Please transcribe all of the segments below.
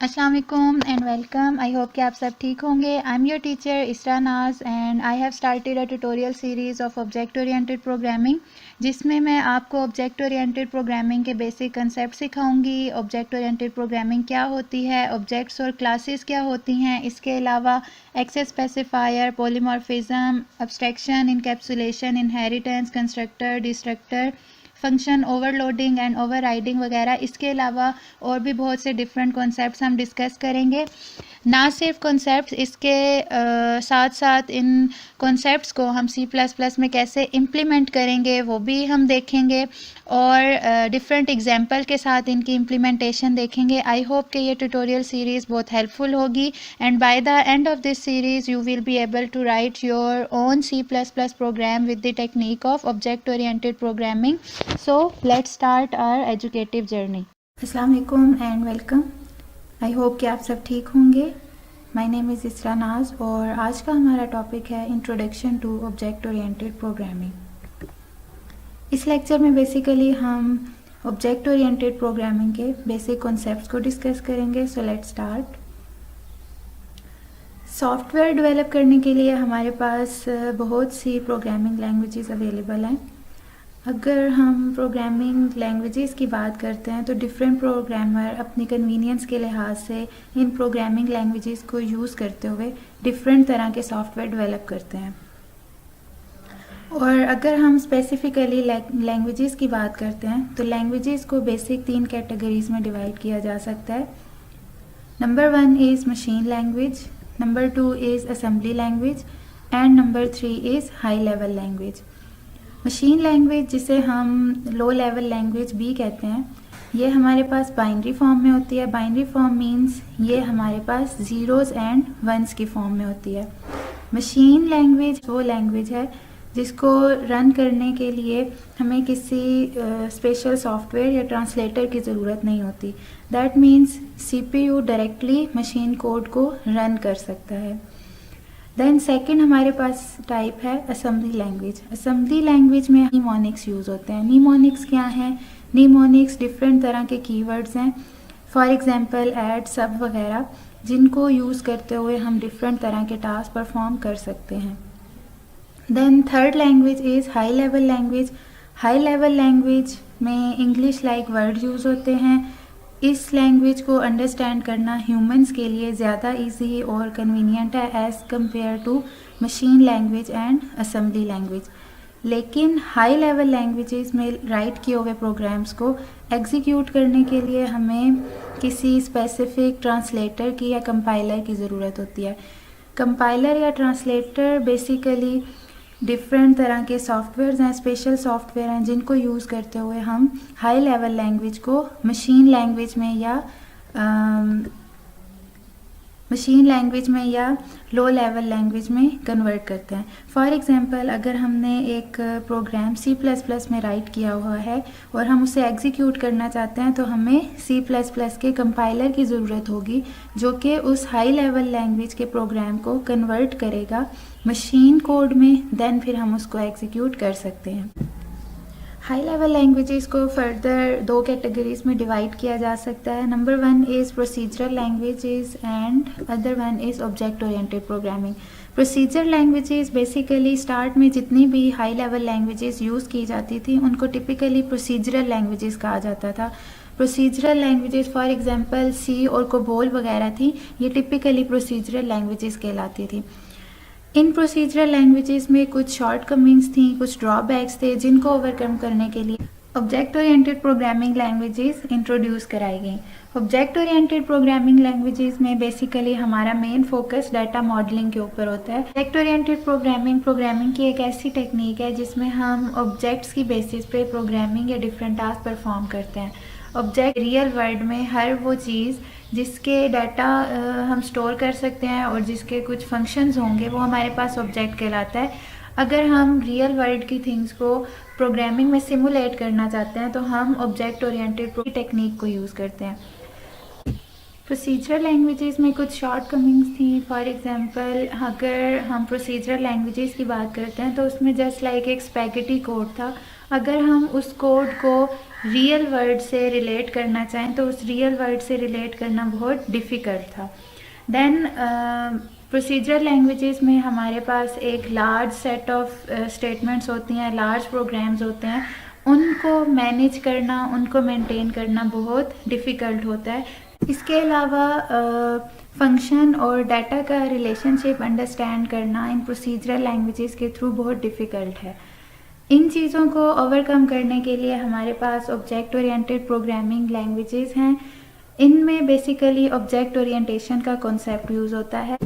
अस्सलाम वालेकुम and welcome. I hope कि आप सब ठीक होंगे। I am your teacher Isra Naz and I have started a tutorial series of object oriented programming, जिसमें मैं आपको ऑब्जेक्ट ओरिएंटेड प्रोग्रामिंग के बेसिक कंसेप्ट सिखाऊंगी। ऑब्जेक्ट ओरिएंटेड प्रोग्रामिंग क्या होती है, ऑब्जेक्ट्स और क्लासेस क्या होती हैं, इसके अलावा access specifier, polymorphism, abstraction, encapsulation, inheritance, constructor, destructor, function, overloading and overriding वगैरह। इसके अलावा और भी बहुत से डिफरेंट कॉन्सेप्ट्स हम डिस्कस करेंगे। ना सिर्फ कॉन्सेप्ट्स, इसके साथ साथ इन कॉन्सेप्ट्स को हम C++ में कैसे इम्प्लीमेंट करेंगे वो भी हम देखेंगे और डिफरेंट एग्जांपल के साथ इनकी इम्प्लीमेंटेशन देखेंगे। आई होप कि ये ट्यूटोरियल सीरीज़ बहुत हेल्पफुल होगी and by the end of this series you will be able to write your own C++ program with the technique of object oriented programming. So let's start our educative journey. अस्सलाम वालेकुम and welcome. I hope कि आप सब ठीक होंगे। My name is इसरा नाज और आज का हमारा टॉपिक है introduction to object oriented programming. इस लेक्चर में बेसिकली हम ऑब्जेक्ट ओरिएंटेड प्रोग्रामिंग के बेसिक कॉन्सेप्ट्स को डिस्कस करेंगे। So let's start. Software develop करने के लिए हमारे पास बहुत सी प्रोग्रामिंग लैंग्वेजेस अवेलेबल हैं। अगर हम प्रोग्रामिंग लैंग्वेजेस की बात करते हैं तो डिफरेंट प्रोग्रामर अपनी कन्वीनियंस के लिहाज से इन प्रोग्रामिंग लैंग्वेजेस को यूज़ करते हुए डिफरेंट तरह के सॉफ्टवेयर डेवलप करते हैं। और अगर हम स्पेसिफ़िकली लैंग्वेजेस की बात करते हैं तो लैंग्वेजेस को बेसिक 3 कैटेगरीज में डिवाइड किया जा सकता है। Number 1 is machine language, number 2 is assembly language and number 3 is high level language. Machine language, जिसे हम लो लेवल लैंग्वेज भी कहते हैं, ये हमारे पास बाइनरी फॉर्म में होती है। बाइनरी फॉर्म मींस ये हमारे पास ज़ीरोज़ एंड वंस की फॉर्म में होती है। मशीन लैंग्वेज वो लैंग्वेज है जिसको रन करने के लिए हमें किसी स्पेशल सॉफ्टवेयर या ट्रांसलेटर की ज़रूरत नहीं होती। That means CPU directly machine code को रन कर सकता है। देन सेकंड हमारे पास टाइप है असेंबली लैंग्वेज। असेंबली लैंग्वेज में नीमोनिक्स यूज़ होते हैं। नीमोनिक्स क्या हैं? नीमोनिक्स डिफरेंट तरह के कीवर्ड्स हैं, फॉर एग्जांपल ऐड, सब वगैरह, जिनको यूज़ करते हुए हम डिफरेंट तरह के टास्क परफॉर्म कर सकते हैं। Then third language is high level language. High level language में इंग्लिश लाइक वर्ड यूज़ होते हैं। इस लैंग्वेज को अंडरस्टैंड करना ह्यूमंस के लिए ज़्यादा इजी और कन्वीनियंट है as compare to machine language and assembly language. लेकिन हाई लेवल लैंग्वेजेस में राइट किए हुए प्रोग्राम्स को एग्जीक्यूट करने के लिए हमें किसी स्पेसिफिक ट्रांसलेटर की या कंपाइलर की ज़रूरत होती है। कंपाइलर या ट्रांसलेटर बेसिकली डिफरेंट तरह के सॉफ्टवेयर हैं, स्पेशल सॉफ्टवेयर हैं, जिनको यूज़ करते हुए हम हाई लेवल लैंग्वेज को मशीन लैंग्वेज में या लो लेवल लैंग्वेज में कन्वर्ट करते हैं। फॉर एग्जांपल, अगर हमने एक प्रोग्राम C++ में राइट किया हुआ है और हम उसे एग्जीक्यूट करना चाहते हैं तो हमें C++ के कंपाइलर की ज़रूरत होगी जो कि उस हाई लेवल लैंग्वेज के प्रोग्राम को कन्वर्ट करेगा मशीन कोड में। देन फिर हम उसको एग्जीक्यूट कर सकते हैं। हाई लेवल लैंग्वेजेस को फर्दर 2 कैटेगरीज में डिवाइड किया जा सकता है। Number 1 is procedural languages and other one is object oriented programming. Procedure languages basically start में जितनी भी हाई लेवल लैंग्वेजेस यूज़ की जाती थी उनको टिपिकली प्रोसीजरल लैंग्वेजेस कहा जाता था। Procedural languages for example C और कोबोल वगैरह थी, ये टिपिकली प्रोसीजरल लैंग्वेजेस कहलाती थी। इन प्रोसीजरल लैंग्वेजेस में कुछ शॉर्टकमिंग्स थी, कुछ ड्रॉबैक्स थे, जिनको ओवरकम करने के लिए object oriented programming languages introduce कराई गई। ऑब्जेक्ट ओरिएंटेड प्रोग्रामिंग लैंग्वेजेस में बेसिकली हमारा मेन फोकस डाटा मॉडलिंग के ऊपर होता है। ऑब्जेक्ट ओरिएंटेड प्रोग्रामिंग की एक ऐसी टेक्निक है जिसमें हम ऑब्जेक्ट्स की बेसिस पे प्रोग्रामिंग या डिफरेंट टास्क परफॉर्म करते हैं। ऑब्जेक्ट रियल वर्ल्ड में हर वो चीज़ जिसके डाटा हम स्टोर कर सकते हैं और जिसके कुछ फंक्शंस होंगे वो हमारे पास ऑब्जेक्ट कहलाता है। अगर हम रियल वर्ल्ड की थिंग्स को प्रोग्रामिंग में सिमुलेट करना चाहते हैं तो हम ऑब्जेक्ट ओरिएंटेड टेक्निक को यूज़ करते हैं। प्रोसीजरल लैंग्वेजेस में कुछ शॉर्ट कमिंग्स थी। फॉर एग्जांपल, अगर हम प्रोसीजरल लैंग्वेजेस की बात करते हैं तो उसमें जस्ट लाइक एक स्पैगेटी कोड था। अगर हम उस कोड को रियल वर्ल्ड से रिलेट करना चाहें तो उस रियल वर्ल्ड से रिलेट करना बहुत डिफ़िकल्ट था। देन प्रोसीजरल लैंग्वेजेस में हमारे पास एक लार्ज सेट ऑफ स्टेटमेंट्स होती हैं, लार्ज प्रोग्राम्स होते हैं, उनको मैनेज करना, उनको मेंटेन करना बहुत डिफ़िकल्ट होता है। इसके अलावा फंक्शन और डाटा का रिलेशनशिप अंडरस्टैंड करना इन प्रोसीजरल लैंग्वेजेस के थ्रू बहुत डिफ़िकल्ट है। इन चीज़ों को ओवरकम करने के लिए हमारे पास ऑब्जेक्ट ओरिएंटेड प्रोग्रामिंग लैंग्वेजेस हैं। इनमें बेसिकली ऑब्जेक्ट ओरिएंटेशन का कॉन्सेप्ट यूज़ होता है।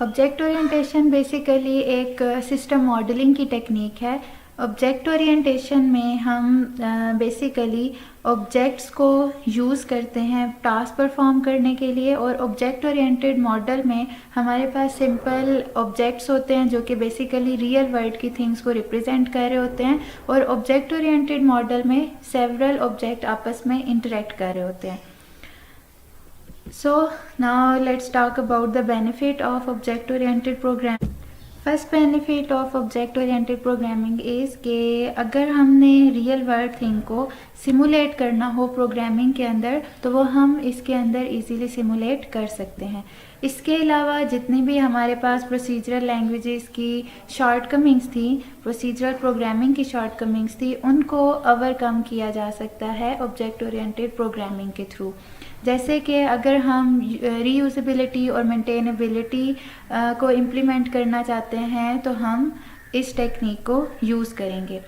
ऑब्जेक्ट ओरिएंटेशन बेसिकली एक सिस्टम मॉडलिंग की टेक्निक है। ऑब्जेक्ट ओरिएंटेशन में हम बेसिकली ऑब्जेक्ट्स को यूज़ करते हैं टास्क परफॉर्म करने के लिए, और ऑब्जेक्ट ओरिएंटेड मॉडल में हमारे पास सिंपल ऑब्जेक्ट्स होते हैं जो कि बेसिकली रियल वर्ल्ड की थिंग्स को रिप्रेजेंट कर रहे होते हैं, और ऑब्जेक्ट ओरिएंटेड मॉडल में सेवरल ऑब्जेक्ट आपस में इंटरेक्ट कर रहे होते हैं। So now let's talk about the benefit of object oriented programming. First benefit of object oriented programming is कि अगर हमने रियल वर्ल्ड थिंग को सिमुलेट करना हो प्रोग्रामिंग के अंदर तो वो हम इसके अंदर इजीली सिमुलेट कर सकते हैं। इसके अलावा जितनी भी हमारे पास प्रोसीजरल लैंग्वेजेस की शॉर्टकमिंग्स थी, प्रोसीजरल प्रोग्रामिंग की शॉर्टकमिंग्स थी, उनको ओवरकम किया जा सकता है ऑब्जेक्ट ओरिएंटेड प्रोग्रामिंग के थ्रू। जैसे कि अगर हम रीयूजेबिलिटी और मेंटेनेबिलिटी को इम्प्लीमेंट करना चाहते हैं तो हम इस टेक्निक को यूज़ करेंगे।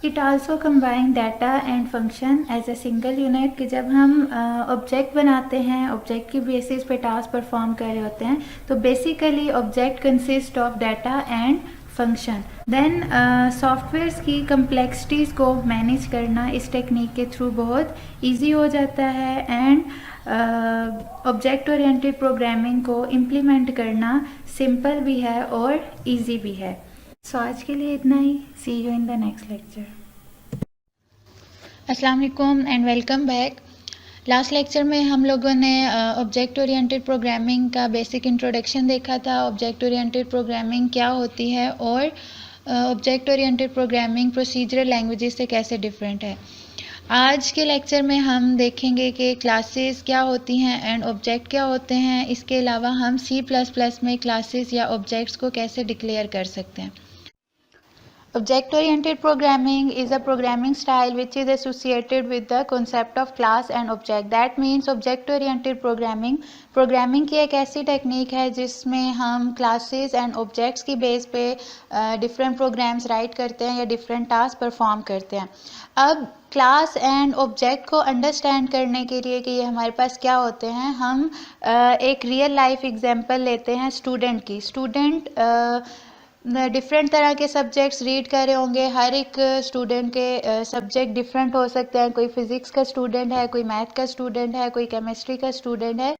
It also combine data and function as a single unit, कि जब हम ऑब्जेक्ट बनाते हैं, ऑब्जेक्ट की बेसिस पे टास्क परफॉर्म कर रहे होते हैं, तो basically object consist of data and function. Then softwares की कम्प्लेक्सिटीज़ को मैनेज करना इस टेक्निक के थ्रू बहुत इजी हो जाता है, एंड ऑब्जेक्ट ओरिएंटेड प्रोग्रामिंग को इम्प्लीमेंट करना सिंपल भी है और इजी भी है। सो आज के लिए इतना ही। See you in the next lecture. अस्सलाम वालेकुम and welcome back. Last lecture में हम लोगों ने ऑब्जेक्ट ओरिएंटेड प्रोग्रामिंग का बेसिक इंट्रोडक्शन देखा था, ऑब्जेक्ट ओरिएंटेड प्रोग्रामिंग क्या होती है और object oriented programming procedural languages से कैसे डिफरेंट है। आज के लेक्चर में हम देखेंगे कि क्लासेस क्या होती हैं एंड ऑब्जेक्ट क्या होते हैं। इसके अलावा हम C++ में क्लासेस या ऑब्जेक्ट्स को कैसे डिक्लेयर कर सकते हैं। Object-oriented programming is a programming style which is associated with the concept of class and object. That means object-oriented programming की एक ऐसी टेक्निक है जिसमें हम classes and objects की बेस पे different programs write करते हैं या different tasks perform करते हैं। अब क्लास एंड ऑब्जेक्ट को अंडरस्टैंड करने के लिए कि ये हमारे पास क्या होते हैं, हम एक रियल लाइफ एग्जांपल लेते हैं स्टूडेंट की। स्टूडेंट डिफरेंट तरह के सब्जेक्ट्स रीड कर रहे होंगे। हर एक स्टूडेंट के सब्जेक्ट डिफरेंट हो सकते हैं। कोई फिज़िक्स का स्टूडेंट है, कोई मैथ का स्टूडेंट है, कोई केमिस्ट्री का स्टूडेंट है।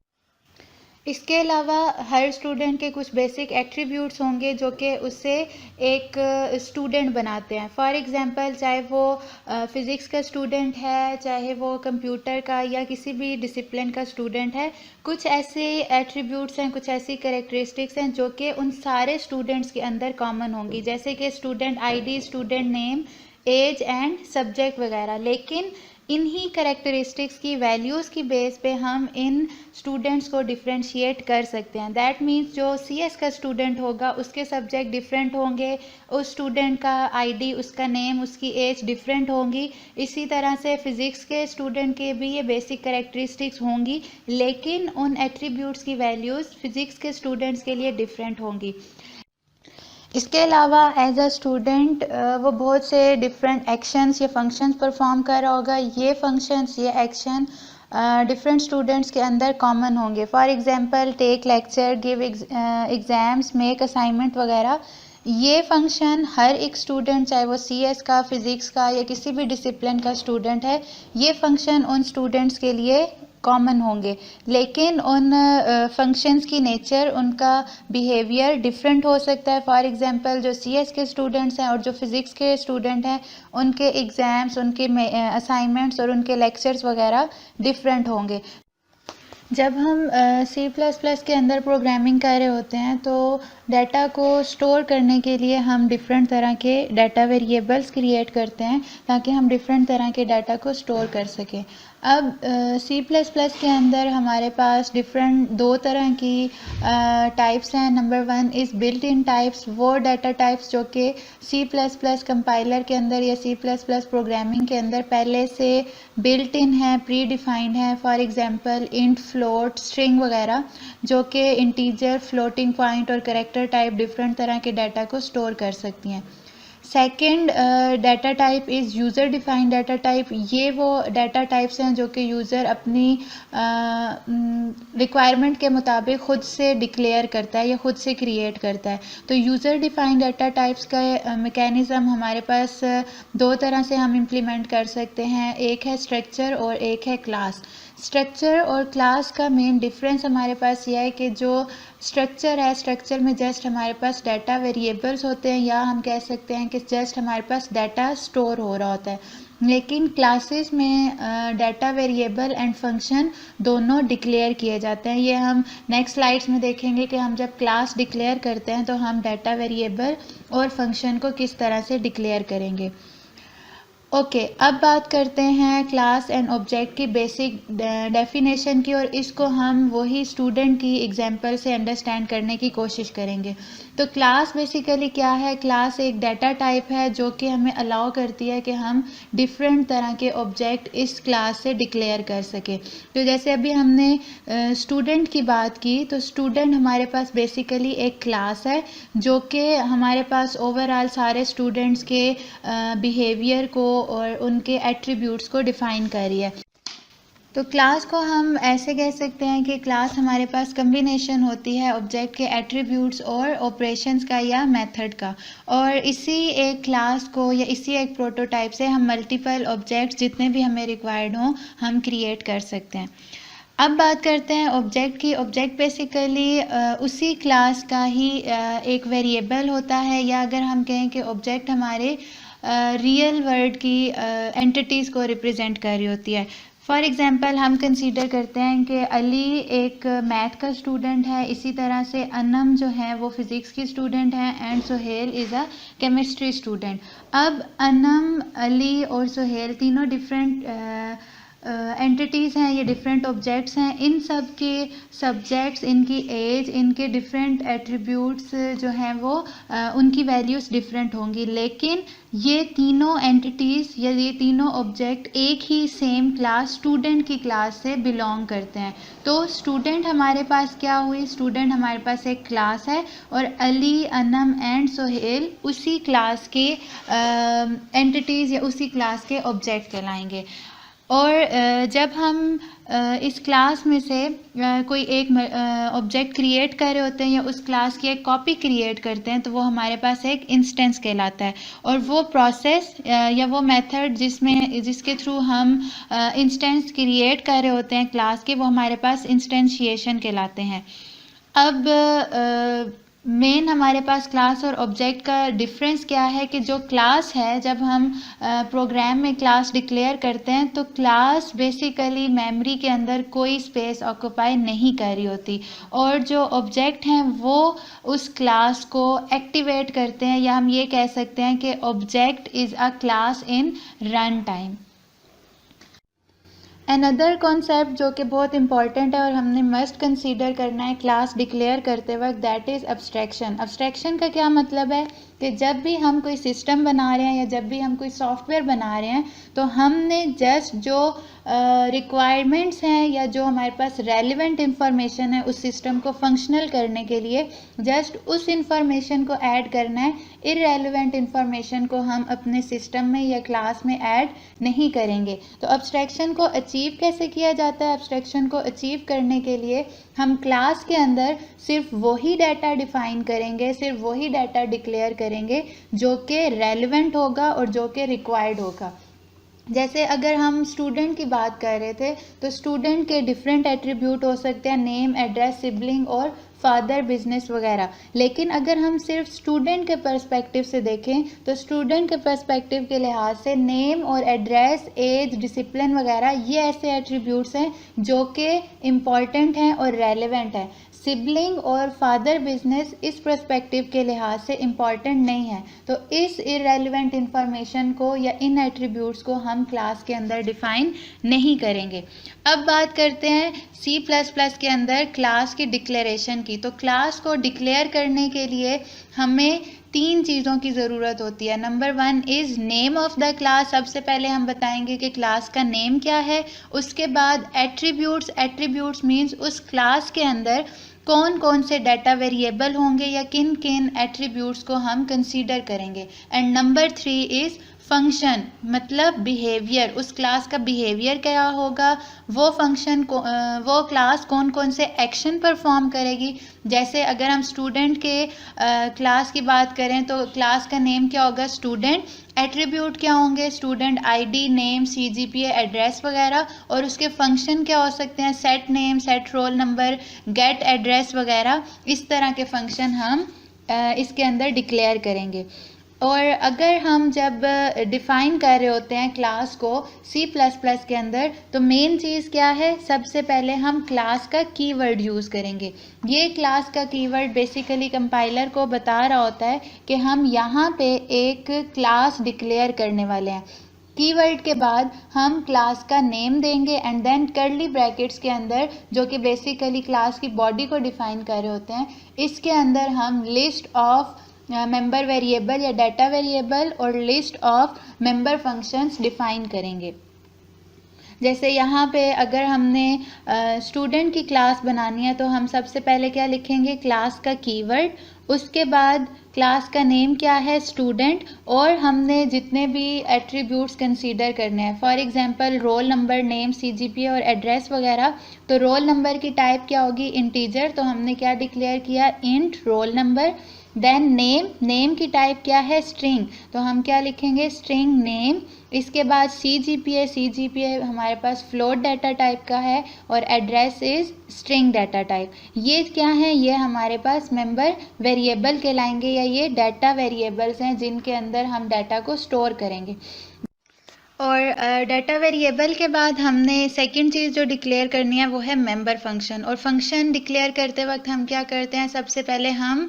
इसके अलावा हर स्टूडेंट के कुछ बेसिक एट्रीब्यूट्स होंगे जो कि उसे एक स्टूडेंट बनाते हैं। फॉर एग्जांपल, चाहे वो फ़िज़िक्स का स्टूडेंट है, चाहे वो कंप्यूटर का या किसी भी डिसिप्लिन का स्टूडेंट है, कुछ ऐसे एट्रीब्यूट्स हैं, कुछ ऐसी कैरेक्टरिस्टिक्स हैं जो कि उन सारे स्टूडेंट्स के अंदर कॉमन होंगी, जैसे कि student ID, student name, age and subject वगैरह। लेकिन इन्हीं कैरेक्टरिस्टिक्स की वैल्यूज़ की बेस पे हम इन स्टूडेंट्स को डिफ्रेंशिएट कर सकते हैं। दैट मीन्स जो CS का स्टूडेंट होगा उसके सब्जेक्ट डिफरेंट होंगे, उस स्टूडेंट का आईडी, उसका नेम, उसकी एज डिफरेंट होंगी। इसी तरह से फ़िज़िक्स के स्टूडेंट के भी ये बेसिक कैरेक्टरिस्टिक्स होंगी, लेकिन उन एट्रीब्यूट्स की वैल्यूज़ फ़िज़िक्स के स्टूडेंट्स के लिए डिफरेंट होंगी। इसके अलावा एज अ स्टूडेंट वो बहुत से डिफरेंट एक्शंस या फंक्शंस परफॉर्म कर रहा होगा। ये फंक्शंस, ये एक्शन डिफरेंट स्टूडेंट्स के अंदर कॉमन होंगे। For example, take lecture, give exams, make assignment वगैरह। ये फंक्शन हर एक स्टूडेंट, चाहे वो CS का, फिज़िक्स का या किसी भी डिसिप्लिन का स्टूडेंट है, ये फंक्शन उन स्टूडेंट्स के लिए कॉमन होंगे। लेकिन उन फंक्शंस की नेचर, उनका बिहेवियर डिफरेंट हो सकता है। फॉर एग्जांपल, जो CS के स्टूडेंट्स हैं और जो फिज़िक्स के स्टूडेंट हैं, उनके एग्ज़ाम्स, उनके असाइनमेंट्स और उनके लेक्चर्स वगैरह डिफरेंट होंगे। जब हम C++ के अंदर प्रोग्रामिंग कर रहे होते हैं तो डाटा को स्टोर करने के लिए हम डिफरेंट तरह के डाटा वेरिएबल्स क्रिएट करते हैं ताकि हम डिफरेंट तरह के डाटा को स्टोर कर सकें। अब C++ के अंदर हमारे पास डिफरेंट दो तरह की टाइप्स हैं। Number 1 is built in types, वो डाटा टाइप्स जो कि C++ कंपाइलर के अंदर या C++ प्रोग्रामिंग के अंदर पहले से बिल्ट इन है, प्री डिफाइंड है। For example int, float, string वगैरह, जो कि इंटीजर, फ्लोटिंग पॉइंट और कैरेक्टर टाइप डिफरेंट तरह के डाटा को स्टोर कर सकती हैं। Second data type is user defined data type. ये वो डाटा टाइप्स हैं जो कि यूज़र अपनी रिक्वायरमेंट के मुताबिक ख़ुद से डिक्लेयर करता है या ख़ुद से क्रिएट करता है। तो यूज़र डिफाइंड डाटा टाइप्स का मेकैनिज़म हमारे पास दो तरह से हम इम्प्लीमेंट कर सकते हैं, एक है स्ट्रक्चर और एक है क्लास। स्ट्रक्चर और क्लास का मेन डिफरेंस हमारे पास यह है कि जो स्ट्रक्चर है, स्ट्रक्चर में जस्ट हमारे पास डाटा वेरिएबल्स होते हैं या हम कह सकते हैं कि जस्ट हमारे पास डाटा स्टोर हो रहा होता है। लेकिन क्लासेस में डाटा वेरिएबल एंड फंक्शन दोनों डिक्लेयर किए जाते हैं। ये हम नेक्स्ट स्लाइड्स में देखेंगे कि हम जब क्लास डिक्लेयर करते हैं तो हम डाटा वेरिएबल और फंक्शन को किस तरह से डिक्लेयर करेंगे। ओके, अब बात करते हैं क्लास एंड ऑब्जेक्ट की बेसिक डेफिनेशन की, और इसको हम वही स्टूडेंट की एग्जांपल से अंडरस्टैंड करने की कोशिश करेंगे। तो क्लास बेसिकली क्या है? क्लास एक डाटा टाइप है जो कि हमें अलाउ करती है कि हम डिफरेंट तरह के ऑब्जेक्ट इस क्लास से डिक्लेयर कर सकें। तो जैसे अभी हमने स्टूडेंट की बात की, तो स्टूडेंट हमारे पास बेसिकली एक क्लास है जो कि हमारे पास ओवरऑल सारे स्टूडेंट्स के बिहेवियर को और उनके एट्रीब्यूट्स को डिफ़ाइन कर रही है। तो क्लास को हम ऐसे कह सकते हैं कि क्लास हमारे पास कम्बिनेशन होती है ऑब्जेक्ट के एट्रीब्यूट्स और ऑपरेशंस का या मेथड का, और इसी एक क्लास को या इसी एक प्रोटोटाइप से हम मल्टीपल ऑब्जेक्ट्स जितने भी हमें रिक्वायर्ड हों हम क्रिएट कर सकते हैं। अब बात करते हैं ऑब्जेक्ट की। ऑब्जेक्ट बेसिकली उसी क्लास का ही एक वेरिएबल होता है, या अगर हम कहें कि ऑब्जेक्ट हमारे रियल वर्ल्ड की एंटिटीज़ को रिप्रेजेंट कर रही होती है। फॉर एग्ज़ाम्पल हम कंसीडर करते हैं कि अली एक मैथ का स्टूडेंट है, इसी तरह से अनम जो है वो फ़िज़िक्स की स्टूडेंट है and Suhail is a chemistry student. अब अनम, अली और सुहेल तीनों डिफरेंट एंटिटीज़ हैं, ये डिफरेंट ऑब्जेक्ट्स हैं। इन सब के सब्जेक्ट्स, इनकी एज, इनके डिफरेंट एट्रीब्यूट्स जो हैं वो उनकी वैल्यूज़ डिफरेंट होंगी, लेकिन ये तीनों एंटिटीज़ या ये तीनों ऑब्जेक्ट एक ही सेम क्लास स्टूडेंट की क्लास से बिलोंग करते हैं। तो स्टूडेंट हमारे पास क्या हुई? स्टूडेंट हमारे पास एक क्लास है और अली, अनम एंड सोहेल उसी क्लास के एंटिटीज़ या उसी क्लास के ऑब्जेक्ट कहलाएंगे। और जब हम इस क्लास में से कोई एक ऑब्जेक्ट क्रिएट कर रहे होते हैं या उस क्लास की एक कॉपी क्रिएट करते हैं तो वो हमारे पास एक इंस्टेंस कहलाता है। और वो प्रोसेस या वो मेथड जिसके थ्रू हम इंस्टेंस क्रिएट कर रहे होते हैं क्लास के, वो हमारे पास इंस्टेंशिएशन कहलाते हैं। अब मेन हमारे पास क्लास और ऑब्जेक्ट का डिफरेंस क्या है कि जो क्लास है, जब हम प्रोग्राम में क्लास डिक्लेयर करते हैं तो क्लास बेसिकली मेमोरी के अंदर कोई स्पेस ऑक्यूपाई नहीं कर रही होती, और जो ऑब्जेक्ट हैं वो उस क्लास को एक्टिवेट करते हैं, या हम ये कह सकते हैं कि object is a class in run time. Another concept जो कि बहुत इंपॉर्टेंट है और हमने मस्ट कंसीडर करना है क्लास डिक्लेयर करते वक्त, दैट इज़ अब्स्ट्रैक्शन। अब्स्ट्रैक्शन का क्या मतलब है कि जब भी हम कोई सिस्टम बना रहे हैं या जब भी हम कोई सॉफ्टवेयर बना रहे हैं तो हमने जस्ट जो रिक्वायरमेंट्स हैं या जो हमारे पास रेलिवेंट इंफॉर्मेशन है उस सिस्टम को फंक्शनल करने के लिए जस्ट उस इंफॉर्मेशन को ऐड करना है। इररेलेवेंट इंफॉर्मेशन को हम अपने सिस्टम में या क्लास में ऐड नहीं करेंगे। तो अब्स्ट्रैक्शन को अचीव कैसे किया जाता है? अब्स्ट्रैक्शन को अचीव करने के लिए हम क्लास के अंदर सिर्फ वही डाटा डिफाइन करेंगे, सिर्फ वही डाटा डिक्लेयर करेंगे जो कि रेलिवेंट होगा और जो कि रिक्वायर्ड होगा। जैसे अगर हम स्टूडेंट की बात कर रहे थे तो स्टूडेंट के डिफरेंट एट्रीब्यूट हो सकते हैं, नेम, एड्रेस, सिबलिंग और फादर, बिजनेस वगैरह। लेकिन अगर हम सिर्फ स्टूडेंट के पर्सपेक्टिव से देखें तो स्टूडेंट के पर्सपेक्टिव के लिहाज से नेम और एड्रेस, एज, डिसिप्लिन वगैरह ये ऐसे एट्रीब्यूट्स हैं जो कि इम्पॉर्टेंट हैं और रेलेवेंट हैं। सिबलिंग और फादर बिजनेस इस पर्सपेक्टिव के लिहाज से इम्पॉर्टेंट नहीं है, तो इस इरेलीवेंट इंफॉर्मेशन को या इन एट्रीब्यूट्स को हम क्लास के अंदर डिफाइन नहीं करेंगे। अब बात करते हैं C++ के अंदर क्लास की डिक्लेरेशन की। तो क्लास को डिक्लेयर करने के लिए हमें 3 चीज़ों की ज़रूरत होती है। Number 1 is name of the class. सबसे पहले हम बताएंगे कि क्लास का नेम क्या है। उसके बाद एट्रीब्यूट्स। एट्रीब्यूट्स मीन्स उस क्लास के अंदर कौन कौन से डाटा वेरिएबल होंगे या किन किन एट्रीब्यूट्स को हम कंसीडर करेंगे। एंड नंबर 3 इज़ फंक्शन, मतलब बिहेवियर। उस क्लास का बिहेवियर क्या होगा, वो फंक्शन को वो क्लास कौन कौन से एक्शन परफॉर्म करेगी। जैसे अगर हम स्टूडेंट के क्लास की बात करें तो क्लास का नेम क्या होगा, स्टूडेंट। एट्रीब्यूट क्या होंगे, student ID, name, CGPA, address वगैरह। और उसके फंक्शन क्या हो सकते हैं, set name, set roll number, get address वगैरह। इस तरह के फंक्शन हम इसके अंदर डिक्लेयर करेंगे। और अगर हम जब डिफ़ाइन कर रहे होते हैं क्लास को C++ के अंदर तो मेन चीज़ क्या है, सबसे पहले हम क्लास का कीवर्ड यूज़ करेंगे। ये क्लास का कीवर्ड बेसिकली कंपाइलर को बता रहा होता है कि हम यहाँ पे एक क्लास डिक्लेयर करने वाले हैं। कीवर्ड के बाद हम क्लास का नेम देंगे एंड देन कर्ली ब्रैकेट्स के अंदर, जो कि बेसिकली क्लास की बॉडी को डिफ़ाइन कर रहे होते हैं, इसके अंदर हम लिस्ट ऑफ मेंबर वेरिएबल या डाटा वेरिएबल और list of member functions define करेंगे। जैसे यहाँ पे अगर हमने स्टूडेंट की क्लास बनानी है तो हम सबसे पहले क्या लिखेंगे, क्लास का कीवर्ड। उसके बाद क्लास का नेम क्या है, स्टूडेंट। और हमने जितने भी एट्रीब्यूट्स कंसीडर करने हैं, for example roll number, name, CGPA और एड्रेस वगैरह। तो रोल नंबर की टाइप क्या होगी, इंटीजर। तो हमने क्या डिक्लेयर किया, int roll number. Then name, name की टाइप क्या है, स्ट्रिंग। तो हम क्या लिखेंगे, स्ट्रिंग नेम। इसके बाद CGPA, CGPA हमारे पास फ्लोट डाटा टाइप का है और address is string data type. ये क्या है, ये हमारे पास मेंबर वेरिएबल कहलाएंगे या ये डाटा वेरिएबल्स हैं जिनके अंदर हम डाटा को स्टोर करेंगे। और डाटा वेरिएबल के बाद हमने सेकंड चीज़ जो डिक्लेयर करनी है वो है मेंबर फंक्शन। और फंक्शन डिक्लेयर करते वक्त हम क्या करते हैं, सबसे पहले हम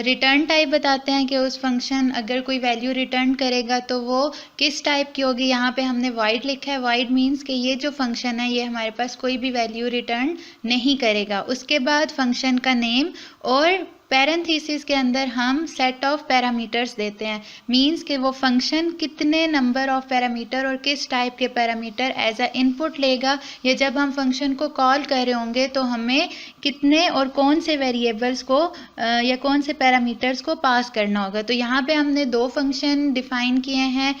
रिटर्न टाइप बताते हैं कि उस फंक्शन अगर कोई वैल्यू रिटर्न करेगा तो वो किस टाइप की होगी। यहाँ पे हमने वाइड लिखा है। वाइड मीन्स कि ये जो फंक्शन है ये हमारे पास कोई भी वैल्यू रिटर्न नहीं करेगा। उसके बाद फंक्शन का नेम और पैरेंथेसिस के अंदर हम सेट ऑफ पैरामीटर्स देते हैं। मींस कि वो फंक्शन कितने नंबर ऑफ पैरामीटर और किस टाइप के पैरामीटर एज अ इनपुट लेगा, या जब हम फंक्शन को कॉल कर रहे होंगे तो हमें कितने और कौन से वेरिएबल्स को या कौन से पैरामीटर्स को पास करना होगा। तो यहाँ पे हमने 2 फंक्शन डिफाइन किए हैं,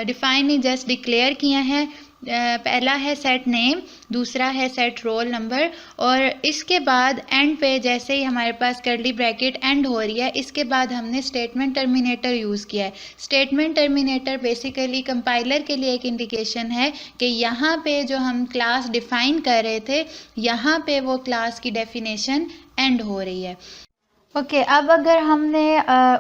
डिफाइन ही जस्ट डिक्लेयर किए हैं। पहला है सेट नेम, दूसरा है सेट रोल नंबर। और इसके बाद एंड पे जैसे ही हमारे पास कर्ली ब्रैकेट एंड हो रही है, इसके बाद हमने स्टेटमेंट टर्मिनेटर यूज़ किया है। स्टेटमेंट टर्मिनेटर बेसिकली कंपाइलर के लिए एक इंडिकेशन है कि यहाँ पे जो हम क्लास डिफाइन कर रहे थे, यहाँ पे वो क्लास की डेफिनेशन एंड हो रही है। ओके, अब अगर हमने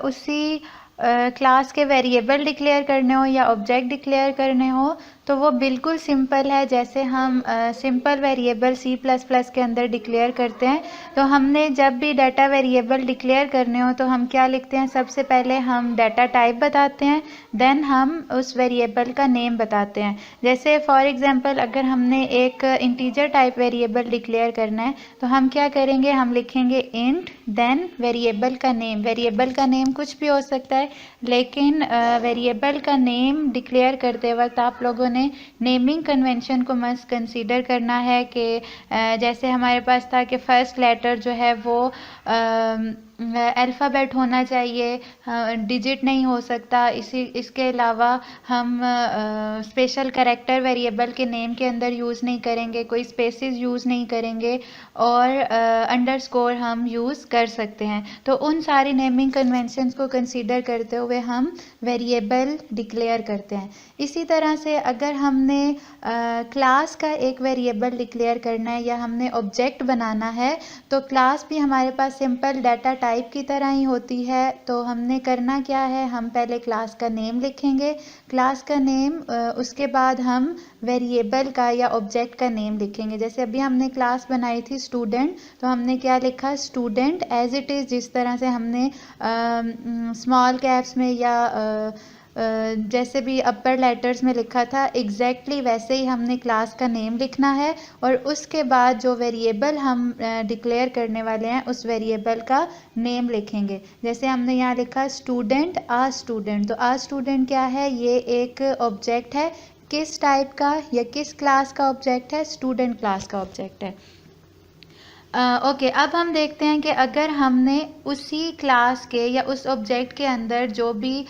उसी क्लास के वेरिएबल डिक्लेयर करने हो या ऑब्जेक्ट डिक्लेयर करने हो तो वो बिल्कुल सिंपल है। जैसे हम सिंपल वेरिएबल C++ के अंदर डिक्लेयर करते हैं तो हमने जब भी डाटा वेरिएबल डिक्लेयर करने हो तो हम क्या लिखते हैं, सबसे पहले हम डाटा टाइप बताते हैं, देन हम उस वेरिएबल का नेम बताते हैं। जैसे फॉर एग्जांपल अगर हमने एक इंटीजर टाइप वेरिएबल डिक्लेयर करना है तो हम क्या करेंगे, हम लिखेंगे इंट देन वेरिएबल का नेम। वेरिएबल का नेम कुछ भी हो सकता है, लेकिन वेरिएबल का नेम डिक्लेयर करते वक्त आप लोगों ने नेमिंग कन्वेंशन को मस्ट कंसीडर करना है कि जैसे हमारे पास था कि फर्स्ट लेटर जो है वो अल्फ़ाबेट होना चाहिए, डिजिट नहीं हो सकता। इसके अलावा हम स्पेशल कैरेक्टर वेरिएबल के नेम के अंदर यूज़ नहीं करेंगे, कोई स्पेसेस यूज़ नहीं करेंगे और अंडरस्कोर हम यूज़ कर सकते हैं। तो उन सारी नेमिंग कन्वेंशंस को कंसीडर करते हुए हम वेरिएबल डिक्लेयर करते हैं। इसी तरह से अगर हमने क्लास का एक वेरिएबल डिक्लेयर करना है या हमने ऑब्जेक्ट बनाना है, तो क्लास भी हमारे पास सिंपल डाटा टाइप की तरह ही होती है। तो हमने करना क्या है, हम पहले क्लास का नेम लिखेंगे, क्लास का नेम, उसके बाद हम वेरिएबल का या ऑब्जेक्ट का नेम लिखेंगे। जैसे अभी हमने क्लास बनाई थी स्टूडेंट, तो हमने क्या लिखा, स्टूडेंट एज इट इज़, जिस तरह से हमने स्मॉल कैप्स में या जैसे भी अपर लेटर्स में लिखा था, एग्जैक्टली वैसे ही हमने क्लास का नेम लिखना है और उसके बाद जो वेरिएबल हम डिक्लेयर करने वाले हैं उस वेरिएबल का नेम लिखेंगे। जैसे हमने यहाँ लिखा स्टूडेंट आ स्टूडेंट, तो आ स्टूडेंट क्या है, ये एक ऑब्जेक्ट है। किस टाइप का या किस क्लास का ऑब्जेक्ट है, स्टूडेंट क्लास का ऑब्जेक्ट है। ओके, अब हम देखते हैं कि अगर हमने उसी क्लास के या उस ऑब्जेक्ट के अंदर जो भी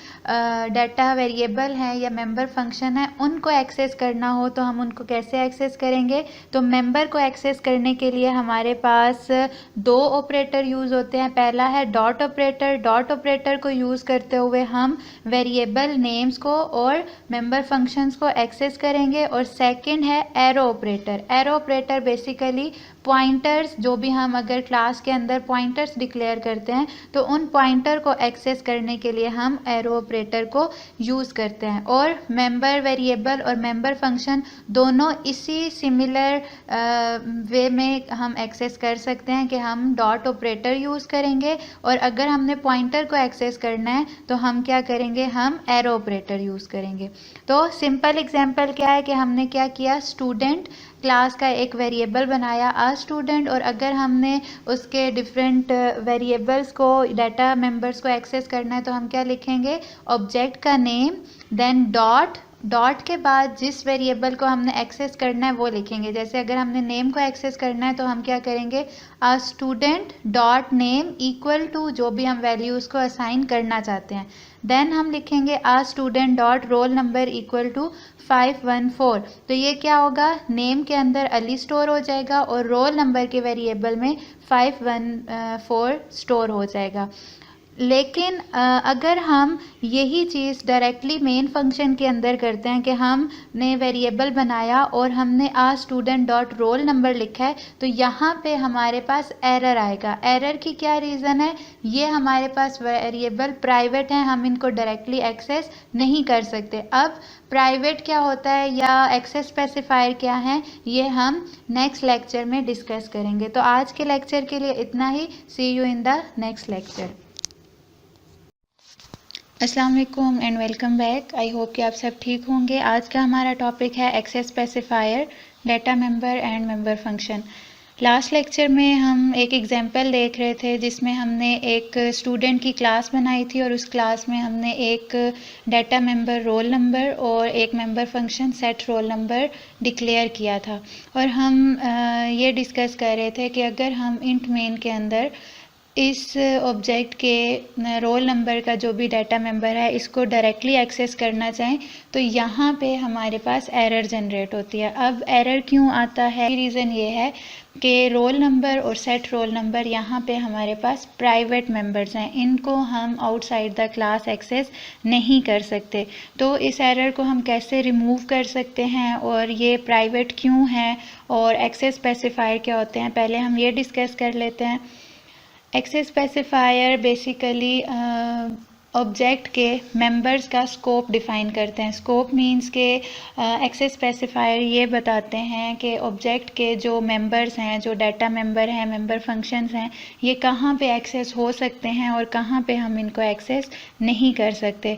डाटा वेरिएबल हैं या मेंबर फंक्शन है उनको एक्सेस करना हो तो हम उनको कैसे एक्सेस करेंगे। तो मेंबर को एक्सेस करने के लिए हमारे पास दो ऑपरेटर यूज़ होते हैं। पहला है डॉट ऑपरेटर। डॉट ऑपरेटर को यूज़ करते हुए हम वेरिएबल नेम्स को और मेंबर फंक्शंस को एक्सेस करेंगे। और सेकंड है arrow operator. Arrow operator basically pointers, जो भी हम अगर क्लास के अंदर पॉइंटर्स डिक्लेयर करते हैं तो उन पॉइंटर को एक्सेस करने के लिए हम एरो ऑपरेटर को यूज़ करते हैं। और मेंबर वेरिएबल और मेंबर फंक्शन दोनों इसी सिमिलर वे में हम एक्सेस कर सकते हैं कि हम डॉट ऑपरेटर यूज़ करेंगे और अगर हमने पॉइंटर को एक्सेस करना है तो हम क्या करेंगे, हम एरो ऑपरेटर यूज़ करेंगे। तो सिंपल एग्जांपल क्या है कि हमने क्या किया, स्टूडेंट क्लास का एक वेरिएबल बनाया आ स्टूडेंट, और अगर हमने उसके डिफरेंट वेरिएबल्स को, डाटा मेंबर्स को एक्सेस करना है तो हम क्या लिखेंगे, ऑब्जेक्ट का नेम, देन डॉट, डॉट के बाद जिस वेरिएबल को हमने एक्सेस करना है वो लिखेंगे। जैसे अगर हमने नेम को एक्सेस करना है तो हम क्या करेंगे, uh student dot name equal to जो भी हम वैल्यू उसको असाइन करना चाहते हैं। देन हम लिखेंगे uh student dot roll number equal to 514। तो ये क्या होगा, नेम के अंदर अली स्टोर हो जाएगा और रोल नंबर के वेरिएबल में 514 स्टोर हो जाएगा। लेकिन अगर हम यही चीज़ डायरेक्टली मेन फंक्शन के अंदर करते हैं कि हमने वेरिएबल बनाया और हमने आ स्टूडेंट डॉट रोल नंबर लिखा है, तो यहाँ पे हमारे पास एरर आएगा। एरर की क्या रीज़न है, ये हमारे पास वेरिएबल प्राइवेट हैं, हम इनको डायरेक्टली एक्सेस नहीं कर सकते। अब प्राइवेट क्या होता है या एक्सेस स्पेसिफायर क्या है, ये हम नेक्स्ट लेक्चर में डिस्कस करेंगे। तो आज के लेक्चर के लिए इतना ही। See you in the next lecture. अस्सलाम वालेकुम and welcome back. I hope कि आप सब ठीक होंगे। आज का हमारा टॉपिक है access specifier, data member and member function. Last lecture में हम एक एग्जांपल देख रहे थे जिसमें हमने एक स्टूडेंट की क्लास बनाई थी और उस क्लास में हमने एक डाटा मेंबर रोल नंबर और एक member function set roll number declare किया था। और हम ये डिस्कस कर रहे थे कि अगर हम इंट मेन के अंदर इस ऑब्जेक्ट के रोल नंबर का जो भी डाटा मेंबर है इसको डायरेक्टली एक्सेस करना चाहें तो यहाँ पे हमारे पास एरर जनरेट होती है। अब एरर क्यों आता है, रीज़न ये है कि रोल नंबर और सेट रोल नंबर यहाँ पे हमारे पास प्राइवेट मेंबर्स हैं, इनको हम आउटसाइड द क्लास एक्सेस नहीं कर सकते। तो इस एरर को हम कैसे रिमूव कर सकते हैं और ये प्राइवेट क्यों है और एक्सेस स्पेसिफायर क्या होते हैं, पहले हम ये डिस्कस कर लेते हैं। एक्सेस स्पेसिफायर बेसिकली ऑब्जेक्ट के मेंबर्स का स्कोप डिफ़ाइन करते हैं। स्कोप मींस के एक्सेस स्पेसिफायर ये बताते हैं कि ऑब्जेक्ट के जो मेंबर्स हैं, जो डाटा मेंबर हैं, मेंबर फंक्शंस हैं, ये कहाँ पे एक्सेस हो सकते हैं और कहाँ पे हम इनको एक्सेस नहीं कर सकते।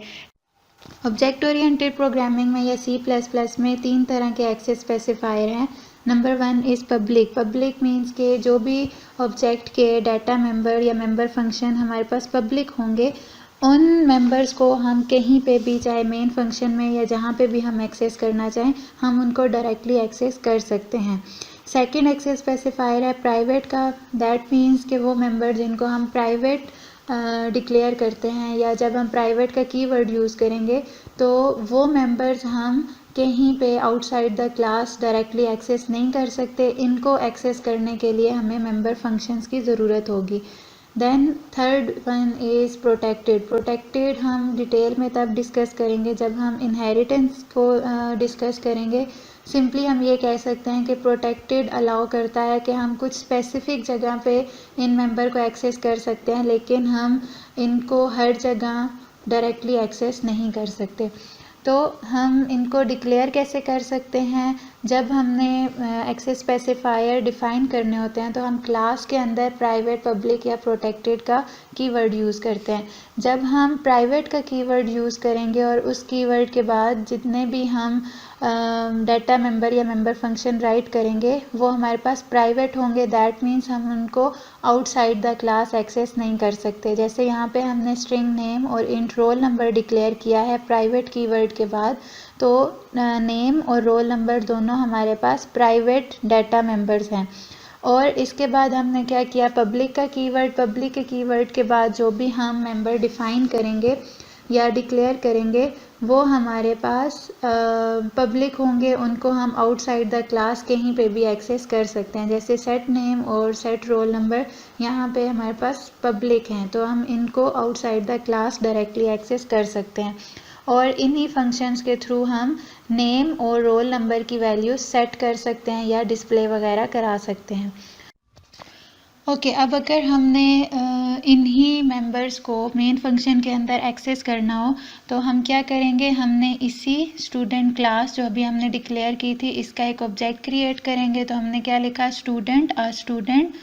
ऑब्जेक्ट ओरिएंटेड प्रोग्रामिंग में या C++ में 3 तरह के एक्सेस स्पेसिफायर हैं। Number 1 is public. Public means के जो भी ऑब्जेक्ट के डाटा मेंबर या मेंबर फंक्शन हमारे पास पब्लिक होंगे, उन मेंबर्स को हम कहीं पे भी, चाहे मेन फंक्शन में या जहाँ पे भी हम एक्सेस करना चाहें, हम उनको डायरेक्टली एक्सेस कर सकते हैं। सेकंड एक्सेस स्पेसिफायर है प्राइवेट का। दैट मीन्स कि वो मेंबर जिनको हम प्राइवेट डिक्लेयर करते हैं या जब हम प्राइवेट का कीवर्ड यूज़ करेंगे तो वो मेंबर्स हम कहीं पे outside the class directly access नहीं कर सकते। इनको एक्सेस करने के लिए हमें मेंबर फंक्शंस की ज़रूरत होगी। Then third one is protected. Protected हम डिटेल में तब डिस्कस करेंगे जब हम इनहेरिटेंस को डिस्कस करेंगे। सिंपली हम ये कह सकते हैं कि प्रोटेक्टेड अलाउ करता है कि हम कुछ स्पेसिफिक जगह पे इन मेंबर को एक्सेस कर सकते हैं, लेकिन हम इनको हर जगह डायरेक्टली एक्सेस नहीं कर सकते। तो हम इनको डिक्लेयर कैसे कर सकते हैं? जब हमने एक्सेस स्पेसिफायर डिफ़ाइन करने होते हैं तो हम क्लास के अंदर प्राइवेट, पब्लिक या प्रोटेक्टेड का कीवर्ड यूज़ करते हैं। जब हम प्राइवेट का कीवर्ड यूज़ करेंगे और उस कीवर्ड के बाद जितने भी हम डाटा मेंबर या मेंबर फंक्शन राइट करेंगे वो हमारे पास प्राइवेट होंगे। दैट मीन्स हम उनको आउटसाइड द क्लास एक्सेस नहीं कर सकते। जैसे यहाँ पे हमने स्ट्रिंग नेम और इंट रोल नंबर डिक्लेयर किया है प्राइवेट कीवर्ड के बाद, तो नेम और रोल नंबर दोनों हमारे पास प्राइवेट डाटा मेंबर्स हैं। और इसके बाद हमने क्या किया, पब्लिक का कीवर्ड, पब्लिक के कीवर्ड के बाद जो भी हम मेंबर डिफ़ाइन करेंगे या डिक्लेयर करेंगे वो हमारे पास पब्लिक होंगे। उनको हम आउटसाइड द क्लास कहीं पे भी एक्सेस कर सकते हैं। जैसे सेट नेम और सेट रोल नंबर यहाँ पे हमारे पास पब्लिक हैं, तो हम इनको outside the class directly access कर सकते हैं। और इन्हीं फंक्शंस के थ्रू हम नेम और रोल नंबर की वैल्यू सेट कर सकते हैं या डिस्प्ले वगैरह करा सकते हैं। ओके, अब अगर हमने इन्हीं मेंबर्स को मेन फंक्शन के अंदर एक्सेस करना हो तो हम क्या करेंगे, हमने इसी स्टूडेंट क्लास जो अभी हमने डिक्लेयर की थी इसका एक ऑब्जेक्ट क्रिएट करेंगे। तो हमने क्या लिखा, स्टूडेंट, अ स्टूडेंट।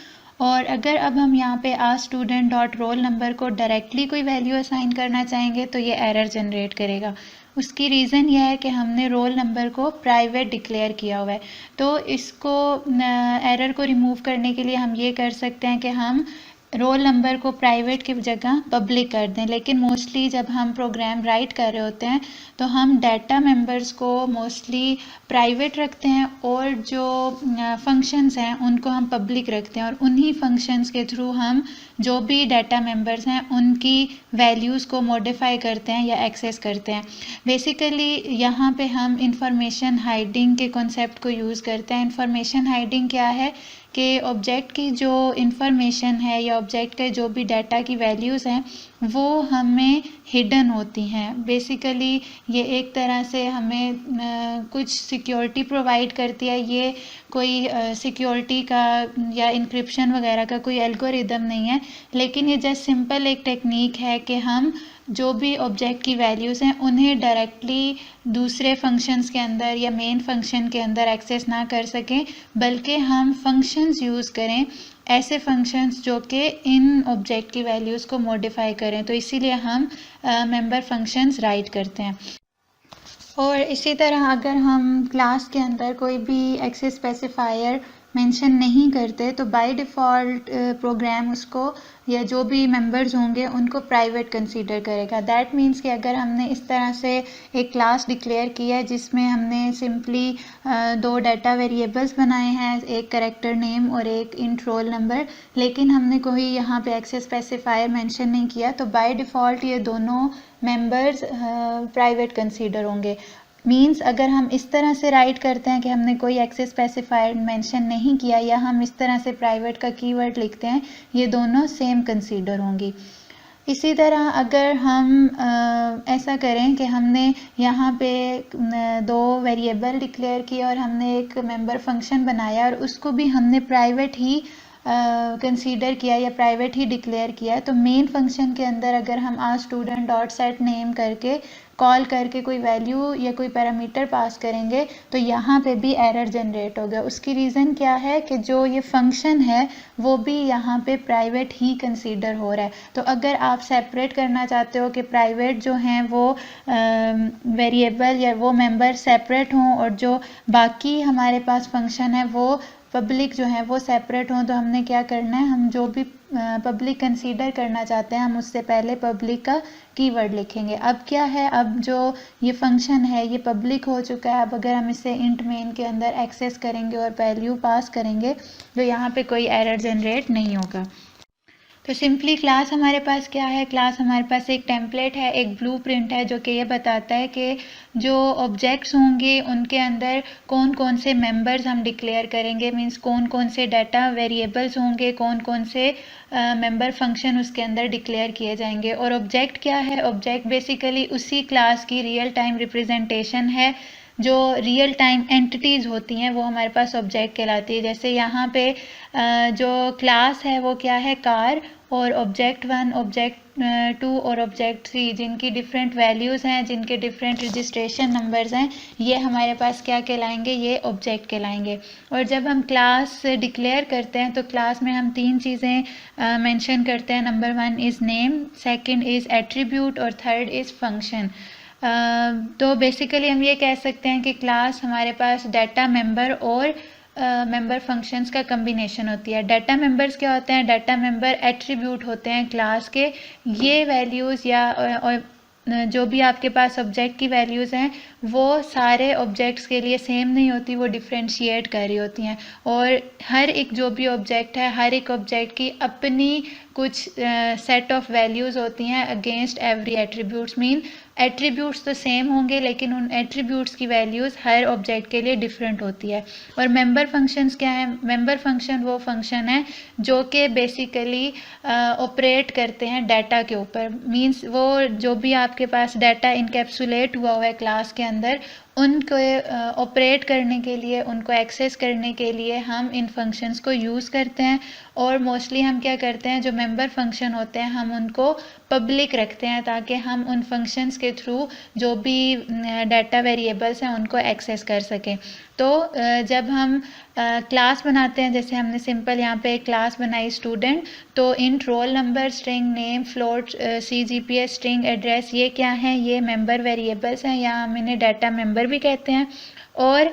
और अगर अब हम यहाँ पे आ स्टूडेंट डॉट रोल नंबर को डायरेक्टली कोई वैल्यू असाइन करना चाहेंगे तो ये एरर जनरेट करेगा। उसकी रीज़न यह है कि हमने रोल नंबर को प्राइवेट डिक्लेयर किया हुआ है। तो इसको एरर को रिमूव करने के लिए हम ये कर सकते हैं कि हम रोल नंबर को प्राइवेट की जगह पब्लिक कर दें। लेकिन मोस्टली जब हम प्रोग्राम राइट कर रहे होते हैं तो हम डाटा मेंबर्स को मोस्टली प्राइवेट रखते हैं और जो फंक्शंस हैं उनको हम पब्लिक रखते हैं, और उन्हीं फंक्शंस के थ्रू हम जो भी डाटा मेंबर्स हैं उनकी वैल्यूज़ को मॉडिफाई करते हैं या एक्सेस करते हैं। बेसिकली यहाँ पे हम इंफॉर्मेशन हाइडिंग के कॉन्सेप्ट को यूज़ करते हैं। इंफॉर्मेशन हाइडिंग क्या है कि ऑब्जेक्ट की जो इंफॉर्मेशन है या ऑब्जेक्ट के जो भी डाटा की वैल्यूज़ हैं वो हमें हिडन होती हैं। बेसिकली ये एक तरह से हमें कुछ सिक्योरिटी प्रोवाइड करती है। ये कोई सिक्योरिटी का या इंक्रिप्शन वगैरह का कोई एल्गोरिदम नहीं है, लेकिन ये जस्ट सिंपल एक टेक्निक है कि हम जो भी ऑब्जेक्ट की वैल्यूज़ हैं उन्हें डायरेक्टली दूसरे फंक्शंस के अंदर या मेन फंक्शन के अंदर एक्सेस ना कर सकें, बल्कि हम फंक्शंस यूज़ करें, ऐसे फंक्शंस जो कि इन ऑब्जेक्ट की वैल्यूज़ को मॉडिफाई करें। तो इसीलिए हम मेंबर फंक्शंस राइट करते हैं। और इसी तरह अगर हम क्लास के अंदर कोई भी एक्सेस स्पेसिफायर मेंशन नहीं करते तो बाय डिफ़ॉल्ट प्रोग्राम उसको या जो भी मेंबर्स होंगे उनको प्राइवेट कंसीडर करेगा। दैट मीन्स कि अगर हमने इस तरह से एक क्लास डिक्लेयर किया है जिसमें हमने सिंपली दो डाटा वेरिएबल्स बनाए हैं, एक कैरेक्टर नेम और एक इंट रोल नंबर, लेकिन हमने कोई यहाँ पे एक्सेस स्पेसिफायर मेंशन नहीं किया, तो बाय डिफ़ॉल्ट ये दोनों मेंबर्स प्राइवेट कंसीडर होंगे। मीन्स अगर हम इस तरह से राइट करते हैं कि हमने कोई एक्सेस स्पेसिफायर मेंशन नहीं किया या हम इस तरह से प्राइवेट का कीवर्ड लिखते हैं, ये दोनों सेम कंसीडर होंगी। इसी तरह अगर हम ऐसा करें कि हमने यहाँ पे दो वेरिएबल डिक्लेयर किया और हमने एक मेंबर फंक्शन बनाया और उसको भी हमने प्राइवेट ही कंसीडर किया या प्राइवेट ही डिक्लेयर किया, तो मेन फंक्शन के अंदर अगर हम आ स्टूडेंट डॉट सेट नेम करके कॉल करके कोई वैल्यू या कोई पैरामीटर पास करेंगे तो यहाँ पे भी एरर जनरेट होगा। उसकी रीज़न क्या है कि जो ये फंक्शन है वो भी यहाँ पे प्राइवेट ही कंसीडर हो रहा है। तो अगर आप सेपरेट करना चाहते हो कि प्राइवेट जो हैं वो वेरिएबल या वो मेंबर सेपरेट हों और जो बाकी हमारे पास फंक्शन है वो पब्लिक जो है वो सेपरेट हों, तो हमने क्या करना है, हम जो भी पब्लिक कंसीडर करना चाहते हैं हम उससे पहले पब्लिक का कीवर्ड लिखेंगे। अब क्या है, अब जो ये फंक्शन है ये पब्लिक हो चुका है। अब अगर हम इसे इंट मेन के अंदर एक्सेस करेंगे और वैल्यू पास करेंगे तो यहाँ पे कोई एरर जनरेट नहीं होगा। तो सिंपली क्लास हमारे पास क्या है, क्लास हमारे पास एक टेम्पलेट है, एक ब्लूप्रिंट है जो कि ये बताता है कि जो ऑब्जेक्ट्स होंगे उनके अंदर कौन कौन से मेंबर्स हम डिक्लेयर करेंगे, मींस कौन कौन से डाटा वेरिएबल्स होंगे, कौन कौन से मेंबर फंक्शन उसके अंदर डिक्लेयर किए जाएंगे। और ऑब्जेक्ट क्या है, ऑब्जेक्ट बेसिकली उसी क्लास की रियल टाइम रिप्रेजेंटेशन है। जो रियल टाइम एंटिटीज़ होती हैं वो हमारे पास ऑब्जेक्ट कहलाती है। जैसे यहाँ पे जो क्लास है वो क्या है, कार, और ऑब्जेक्ट 1, ऑब्जेक्ट 2 और ऑब्जेक्ट 3 जिनकी डिफरेंट वैल्यूज़ हैं, जिनके डिफरेंट रजिस्ट्रेशन नंबर्स हैं, ये हमारे पास क्या कहलाएंगे, ये ऑब्जेक्ट कहलाएंगे। और जब हम क्लास डिक्लेयर करते हैं तो क्लास में हम 3 चीज़ें मेंशन करते हैं। Number 1 is name, second is attribute और थर्ड इज़ फंक्शन। तो बेसिकली हम ये कह सकते हैं कि क्लास हमारे पास डाटा मेंबर और मेंबर फंक्शंस का कम्बिनेशन होती है। डाटा मेंबर्स क्या होते हैं, डाटा मेंबर एट्रीब्यूट होते हैं क्लास के। ये वैल्यूज़ या जो भी आपके पास ऑब्जेक्ट की वैल्यूज़ हैं वो सारे ऑब्जेक्ट्स के लिए सेम नहीं होती, वो डिफ्रेंशिएट कर रही होती हैं। और हर एक जो भी ऑब्जेक्ट है, हर एक ऑब्जेक्ट की अपनी कुछ सेट ऑफ वैल्यूज़ होती हैं against every attributes. Mean attributes तो सेम होंगे लेकिन उन एट्रीब्यूट्स की वैल्यूज़ हर ऑब्जेक्ट के लिए डिफरेंट होती है। और मेंबर फंक्शंस क्या है, मेंबर फंक्शन वो फंक्शन है जो कि बेसिकली ऑपरेट करते हैं डाटा के ऊपर। मींस वो जो भी आपके पास डाटा इनकैप्सुलेट हुआ है क्लास के अंदर, उनको ऑपरेट करने के लिए, उनको एक्सेस करने के लिए हम इन फंक्शंस को यूज़ करते हैं। और मोस्टली हम क्या करते हैं, जो मेंबर फंक्शन होते हैं हम उनको पब्लिक रखते हैं ताकि हम उन फंक्शंस के थ्रू जो भी डाटा वेरिएबल्स हैं उनको एक्सेस कर सकें। तो जब हम क्लास बनाते हैं, जैसे हमने सिंपल यहाँ पे एक क्लास बनाई स्टूडेंट, तो int roll number, string name, float, CGPA, string address, ये क्या है, ये मेंबर वेरिएबल्स हैं, या हम इन्हें डाटा मेंबर भी कहते हैं। और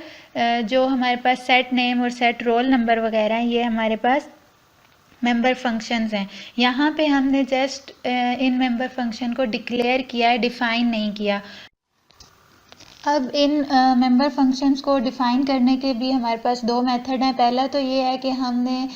जो हमारे पास सेट नेम और सेट रोल नंबर वगैरह हैं, ये हमारे पास मेंबर फंक्शंस हैं। यहाँ पे हमने जस्ट इन मेंबर फंक्शन को डिक्लेयर किया है, डिफ़ाइन नहीं किया। अब इन मेंबर फंक्शंस को डिफ़ाइन करने के भी हमारे पास 2 मेथड हैं। पहला तो ये है कि हमने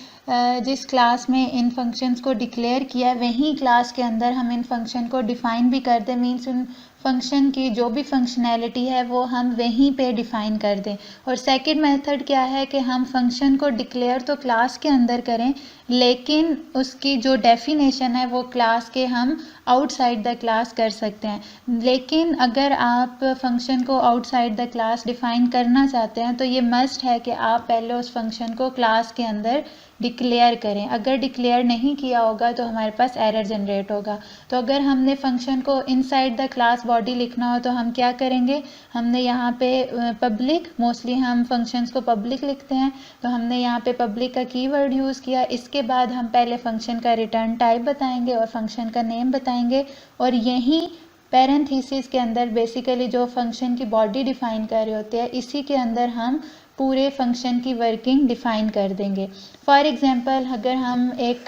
जिस क्लास में इन फंक्शंस को डिक्लेयर किया वहीं क्लास के अंदर हम इन फंक्शन को डिफ़ाइन भी कर दें। मीन्स उन फंक्शन की जो भी फंक्शनैलिटी है वो हम वहीं पे डिफ़ाइन कर दें। और सेकंड मेथड क्या है कि हम फंक्शन को डिक्लेयर तो क्लास के अंदर करें लेकिन उसकी जो डेफिनेशन है वो क्लास के हम आउटसाइड द क्लास कर सकते हैं। लेकिन अगर आप फंक्शन को आउटसाइड द क्लास डिफ़ाइन करना चाहते हैं तो ये मस्ट है कि आप पहले उस फंक्शन को क्लास के अंदर डिक्लेयर करें। अगर डिक्लेयर नहीं किया होगा तो हमारे पास एरर जनरेट होगा। तो अगर हमने फंक्शन को इनसाइड द क्लास बॉडी लिखना हो तो हम क्या करेंगे, हमने यहाँ पे पब्लिक, मोस्टली हम फंक्शंस को पब्लिक लिखते हैं, तो हमने यहाँ पे पब्लिक का कीवर्ड यूज़ किया। इसके बाद हम पहले फंक्शन का रिटर्न टाइप बताएंगे और फंक्शन का नेम बताएंगे, और यहीं पैरेंथेसिस के अंदर बेसिकली जो फंक्शन की बॉडी डिफ़ाइन कर रहे होते हैं इसी के अंदर हम पूरे फंक्शन की वर्किंग डिफ़ाइन कर देंगे। फॉर एग्ज़ाम्पल अगर हम एक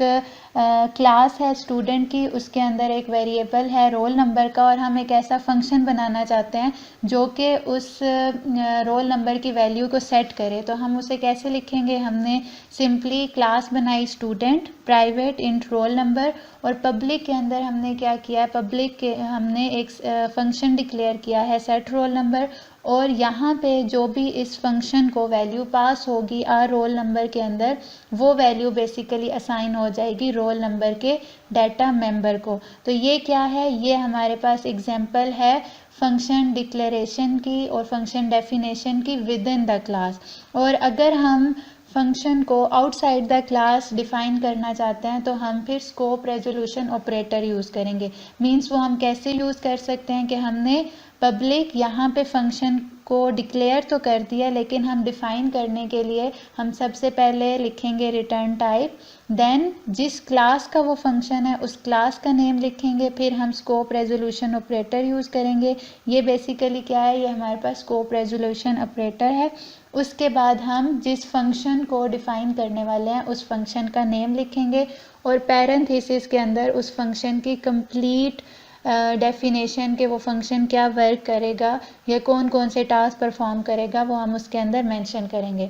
क्लास है स्टूडेंट की, उसके अंदर एक वेरिएबल है रोल नंबर का, और हम एक ऐसा फंक्शन बनाना चाहते हैं जो कि उस रोल नंबर की वैल्यू को सेट करे, तो हम उसे कैसे लिखेंगे, हमने सिंपली क्लास बनाई student, private int roll number, और पब्लिक के अंदर हमने क्या किया है, पब्लिक के हमने एक फंक्शन डिक्लेयर किया है सेट रोल नंबर, और यहाँ पे जो भी इस फंक्शन को वैल्यू पास होगी आर रोल नंबर के अंदर, वो वैल्यू बेसिकली असाइन हो जाएगी रोल नंबर के डाटा मेंबर को। तो ये क्या है, ये हमारे पास एग्जांपल है फंक्शन डिक्लेरेशन की और फंक्शन डेफिनेशन की विद इन द क्लास। और अगर हम फंक्शन को आउटसाइड द क्लास डिफ़ाइन करना चाहते हैं तो हम फिर स्कोप रेजोल्यूशन ऑपरेटर यूज़ करेंगे। मींस वो हम कैसे यूज़ कर सकते हैं कि हमने पब्लिक यहाँ पे फंक्शन को डिक्लेयर तो कर दिया, लेकिन हम डिफ़ाइन करने के लिए हम सबसे पहले लिखेंगे रिटर्न टाइप, देन जिस क्लास का वो फंक्शन है उस क्लास का नेम लिखेंगे, फिर हम स्कोप रेजोल्यूशन ऑपरेटर यूज़ करेंगे। ये बेसिकली क्या है, ये हमारे पास स्कोप रेजोल्यूशन ऑपरेटर है। उसके बाद हम जिस फंक्शन को डिफ़ाइन करने वाले हैं उस फंक्शन का नेम लिखेंगे, और पैरेंथेसिस के अंदर उस फंक्शन की कंप्लीट डेफिनेशन के वो फंक्शन क्या वर्क करेगा या कौन कौन से टास्क परफॉर्म करेगा वो हम उसके अंदर मेंशन करेंगे।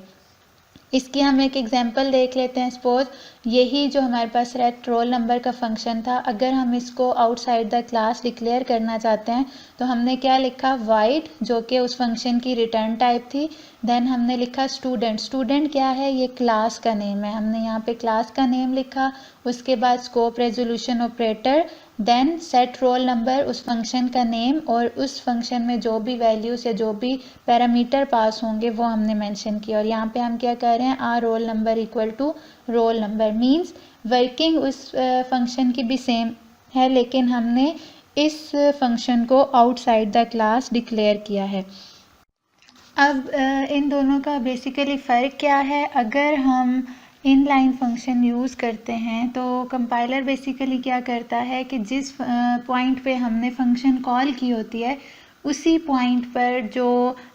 इसकी हम एक एग्जांपल देख लेते हैं। सपोज यही जो हमारे पास सेट रोल नंबर का फंक्शन था, अगर हम इसको आउटसाइड द क्लास डिक्लेयर करना चाहते हैं तो हमने क्या लिखा, वाइड, जो कि उस फंक्शन की रिटर्न टाइप थी। देन हमने लिखा स्टूडेंट। स्टूडेंट क्या है, ये क्लास का नेम है, हमने यहाँ पे क्लास का नेम लिखा। उसके बाद scope resolution operator, then set roll number, उस फंक्शन का नेम, और उस फंक्शन में जो भी वैल्यूज़ या जो भी पैरामीटर पास होंगे वो हमने मेंशन किया। और यहाँ पे हम क्या कर रहे हैं, R roll number equal to roll number, means working उस फंक्शन की भी सेम है, लेकिन हमने इस फंक्शन को आउटसाइड द क्लास डिक्लेयर किया है। अब इन दोनों का बेसिकली फ़र्क क्या है। अगर हम इनलाइन फंक्शन यूज़ करते हैं तो कंपाइलर बेसिकली क्या करता है कि जिस पॉइंट पे हमने फंक्शन कॉल की होती है उसी पॉइंट पर जो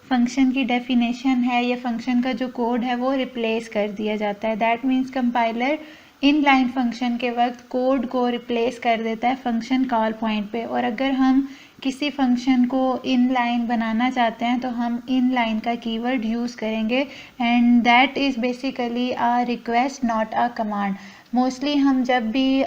फंक्शन की डेफिनेशन है या फंक्शन का जो कोड है वो रिप्लेस कर दिया जाता है। That means compiler inline function के वक्त कोड को रिप्लेस कर देता है फंक्शन कॉल पॉइंट पे। और अगर हम किसी फंक्शन को इनलाइन बनाना चाहते हैं तो हम इनलाइन का कीवर्ड यूज़ करेंगे, and that is basically a request not a command. Mostly हम जब भी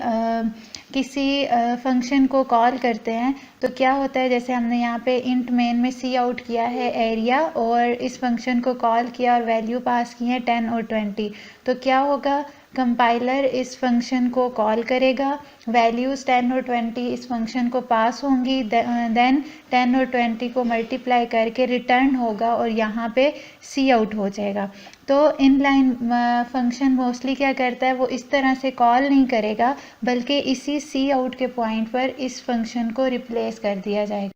किसी फंक्शन को कॉल करते हैं तो क्या होता है, जैसे हमने यहाँ पे इंट मेन में सी आउट किया है एरिया और इस फंक्शन को कॉल किया और वैल्यू पास की है 10 और 20, तो क्या होगा, कंपाइलर इस फंक्शन को कॉल करेगा, वैल्यूज़ 10 और 20 इस फंक्शन को पास होंगी, देन 10 और 20 को मल्टीप्लाई करके रिटर्न होगा और यहाँ पे सी आउट हो जाएगा। तो इनलाइन फंक्शन मोस्टली क्या करता है, वो इस तरह से कॉल नहीं करेगा बल्कि इसी सी आउट के पॉइंट पर इस फंक्शन को रिप्लेस कर दिया जाएगा।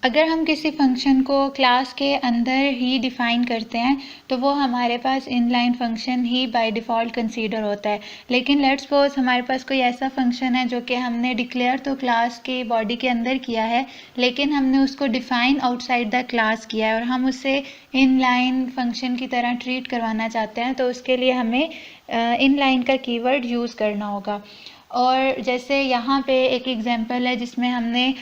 अगर हम किसी फंक्शन को क्लास के अंदर ही डिफ़ाइन करते हैं तो वो हमारे पास इनलाइन फंक्शन ही बाय डिफ़ॉल्ट कंसीडर होता है। लेकिन लेट्स सपोज हमारे पास कोई ऐसा फंक्शन है जो कि हमने डिक्लेयर तो क्लास के बॉडी के अंदर किया है लेकिन हमने उसको डिफ़ाइन आउटसाइड द क्लास किया है और हम उसे इनलाइन फंक्शन की तरह ट्रीट करवाना चाहते हैं, तो उसके लिए हमें इनलाइन का कीवर्ड यूज़ करना होगा। और जैसे यहाँ पे एक एग्जांपल है जिसमें हमने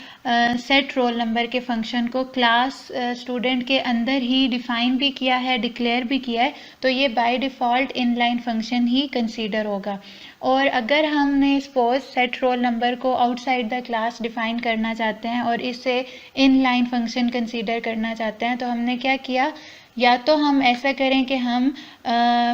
सेट रोल नंबर के फंक्शन को क्लास स्टूडेंट के अंदर ही डिफ़ाइन भी किया है, डिक्लेयर भी किया है, तो ये by default inline function he consider होगा। और अगर हमने सपोज सेट रोल नंबर को आउटसाइड द क्लास डिफ़ाइन करना चाहते हैं और इसे इनलाइन फंक्शन कंसीडर करना चाहते हैं तो हमने क्या किया, या तो हम ऐसा करें कि हम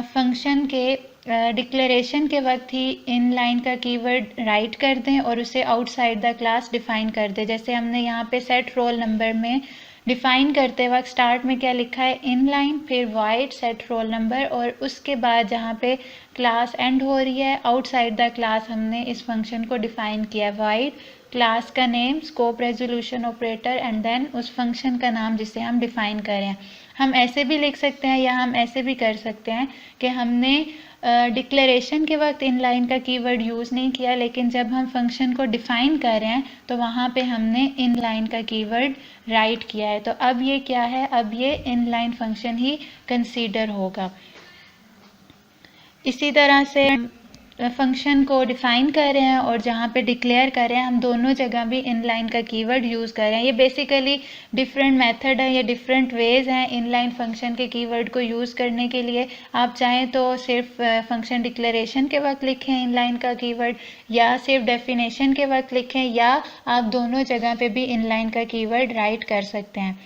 फंक्शन के डिक्लेरेशन के वक्त ही इनलाइन का कीवर्ड राइट कर दें और उसे आउटसाइड द क्लास डिफ़ाइन कर दें। जैसे हमने यहाँ पे सेट रोल नंबर में डिफ़ाइन करते वक्त स्टार्ट में क्या लिखा है, इनलाइन, फिर वाइड सेट रोल नंबर, और उसके बाद जहाँ पे क्लास एंड हो रही है आउटसाइड द क्लास हमने इस फंक्शन को डिफ़ाइन किया, वाइड क्लास का name, scope resolution operator, and then उस फंक्शन का नाम जिसे हम डिफ़ाइन करें। हम ऐसे भी लिख सकते हैं या हम ऐसे भी कर सकते हैं कि हमने डिक्लेरेशन के वक्त इनलाइन का कीवर्ड यूज़ नहीं किया, लेकिन जब हम फंक्शन को डिफ़ाइन कर रहे हैं तो वहाँ पे हमने इनलाइन का कीवर्ड राइट किया है। तो अब ये क्या है, अब ये इनलाइन फंक्शन ही कंसीडर होगा। इसी तरह से फंक्शन को डिफ़ाइन कर रहे हैं और जहाँ पे डिक्लेयर कर रहे हैं हम दोनों जगह भी इनलाइन का कीवर्ड यूज़ कर रहे हैं। ये बेसिकली डिफरेंट मेथड है या डिफरेंट वेज़ हैं इनलाइन फंक्शन के कीवर्ड को यूज़ करने के लिए। आप चाहें तो सिर्फ फंक्शन डिक्लेरेशन के वक्त लिखें इनलाइन का कीवर्ड, या सिर्फ डेफिनेशन के वक्त लिखें, या आप दोनों जगह पे भी इनलाइन का कीवर्ड राइट कर सकते हैं।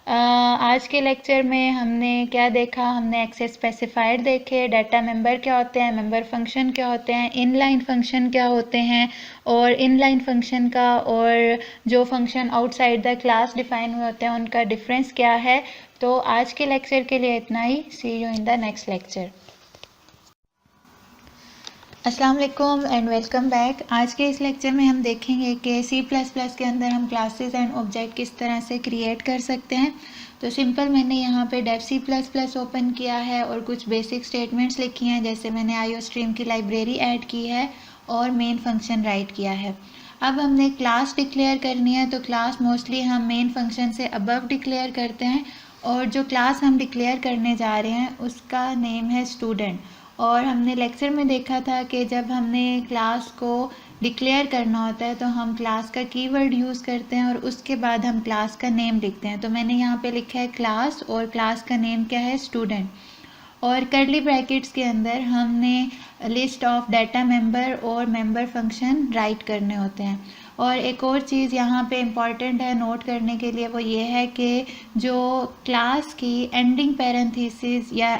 आज के लेक्चर में हमने क्या देखा, हमने एक्सेस स्पेसिफायर देखे, डाटा मेंबर क्या होते हैं, मेंबर फंक्शन क्या होते हैं, इनलाइन फंक्शन क्या होते हैं, और इनलाइन फंक्शन का और जो function outside the class define हुए होते हैं उनका डिफरेंस क्या है। तो आज के लेक्चर के लिए इतना ही। See you in the next lecture. अस्सलाम वालेकुम एंड वेलकम बैक। आज के इस लेक्चर में हम देखेंगे कि C++ के अंदर हम क्लासेस एंड ऑब्जेक्ट किस तरह से क्रिएट कर सकते हैं। तो सिंपल मैंने यहाँ पे डेव C++ ओपन किया है और कुछ बेसिक स्टेटमेंट्स लिखी हैं, जैसे मैंने IOStream की लाइब्रेरी ऐड की है और मेन फंक्शन राइट किया है। अब हमने क्लास डिक्लेयर करनी है, तो क्लास मोस्टली हम मेन फंक्शन से अबव डिक्लेयर करते हैं, और जो क्लास हम डिक्लेयर करने जा रहे हैं उसका नेम है स्टूडेंट। और हमने लेक्चर में देखा था कि जब हमने क्लास को डिक्लेयर करना होता है तो हम क्लास का कीवर्ड यूज़ करते हैं और उसके बाद हम क्लास का नेम लिखते हैं। तो मैंने यहाँ पे लिखा है क्लास और क्लास का नेम क्या है, स्टूडेंट। और करली ब्रैकेट्स के अंदर हमने लिस्ट ऑफ डाटा मेंबर और मेंबर फंक्शन राइट करने होते हैं। और एक और चीज़ यहाँ पे इम्पॉर्टेंट है नोट करने के लिए, वो ये है कि जो क्लास की एंडिंग पैरेंथेसिस या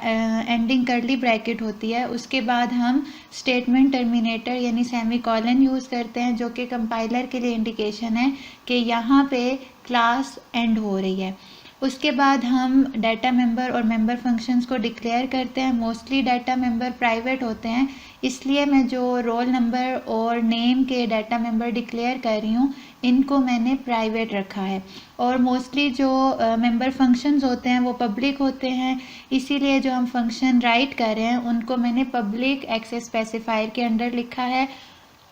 एंडिंग करली ब्रैकेट होती है उसके बाद हम स्टेटमेंट टर्मिनेटर यानी सेमीकोलन यूज़ करते हैं, जो कि कंपाइलर के लिए इंडिकेशन है कि यहाँ पे क्लास एंड हो रही है। उसके बाद हम डाटा मेंबर और मेंबर फंक्शंस को डिक्लेयर करते हैं। मोस्टली डाटा मेंबर प्राइवेट होते हैं, इसलिए मैं जो रोल नंबर और नेम के डाटा मेंबर डिक्लेयर कर रही हूँ इनको मैंने प्राइवेट रखा है। और मोस्टली जो मेंबर फंक्शंस होते हैं वो पब्लिक होते हैं, इसीलिए जो हम फंक्शन राइट कर रहे हैं उनको मैंने पब्लिक एक्सेस स्पेसिफायर के अंडर लिखा है।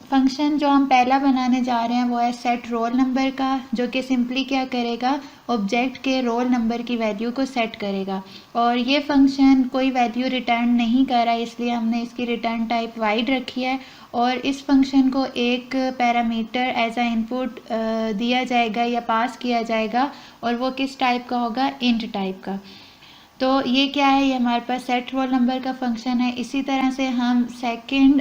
फंक्शन जो हम पहला बनाने जा रहे हैं वो है सेट रोल नंबर का, जो कि सिंपली क्या करेगा, ऑब्जेक्ट के रोल नंबर की वैल्यू को सेट करेगा। और ये फंक्शन कोई वैल्यू रिटर्न नहीं कर रहा है, इसलिए हमने इसकी रिटर्न टाइप वाइड रखी है। और इस फंक्शन को एक पैरामीटर एज अ इनपुट दिया जाएगा या पास किया जाएगा, और वो किस टाइप का होगा, इंट टाइप का। तो ये क्या है, ये हमारे पास सेट रोल नंबर का फंक्शन है। इसी तरह से हम सेकंड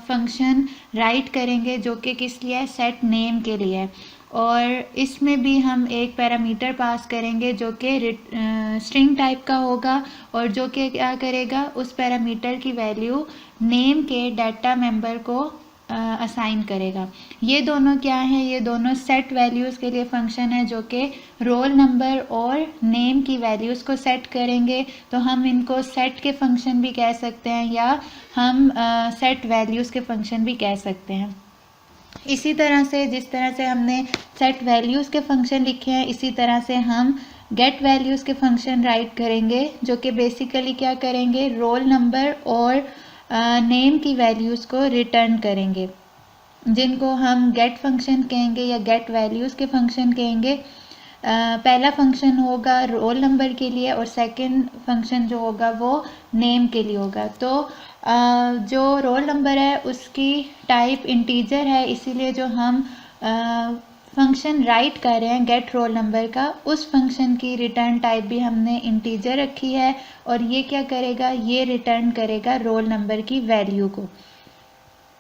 फंक्शन राइट करेंगे जो कि किस लिए है, सेट नेम के लिए है। और इसमें भी हम एक पैरामीटर पास करेंगे जो कि स्ट्रिंग टाइप का होगा, और जो कि क्या करेगा, उस पैरामीटर की वैल्यू नेम के डाटा मेंबर को असाइन करेगा। ये दोनों क्या है, ये दोनों सेट वैल्यूज़ के लिए फंक्शन है जो कि रोल नंबर और नेम की वैल्यूज़ को सेट करेंगे। तो हम इनको सेट के फंक्शन भी कह सकते हैं या हम सेट वैल्यूज़ के फंक्शन भी कह सकते हैं। इसी तरह से जिस तरह से हमने सेट वैल्यूज़ के फंक्शन लिखे हैं, इसी तरह से हम गेट वैल्यूज़ के फंक्शन राइट करेंगे, जो कि बेसिकली क्या करेंगे, रोल नंबर और नेम की वैल्यूज़ को रिटर्न करेंगे, जिनको हम गेट फंक्शन कहेंगे या गेट वैल्यूज़ के फंक्शन कहेंगे। पहला फंक्शन होगा रोल नंबर के लिए और सेकंड फंक्शन जो होगा वो नेम के लिए होगा। तो जो रोल नंबर है उसकी टाइप इंटीजर है, इसीलिए जो हम फंक्शन राइट कर रहे हैं गेट रोल नंबर का, उस फंक्शन की रिटर्न टाइप भी हमने इंटीजर रखी है। और ये क्या करेगा, ये रिटर्न करेगा रोल नंबर की वैल्यू को।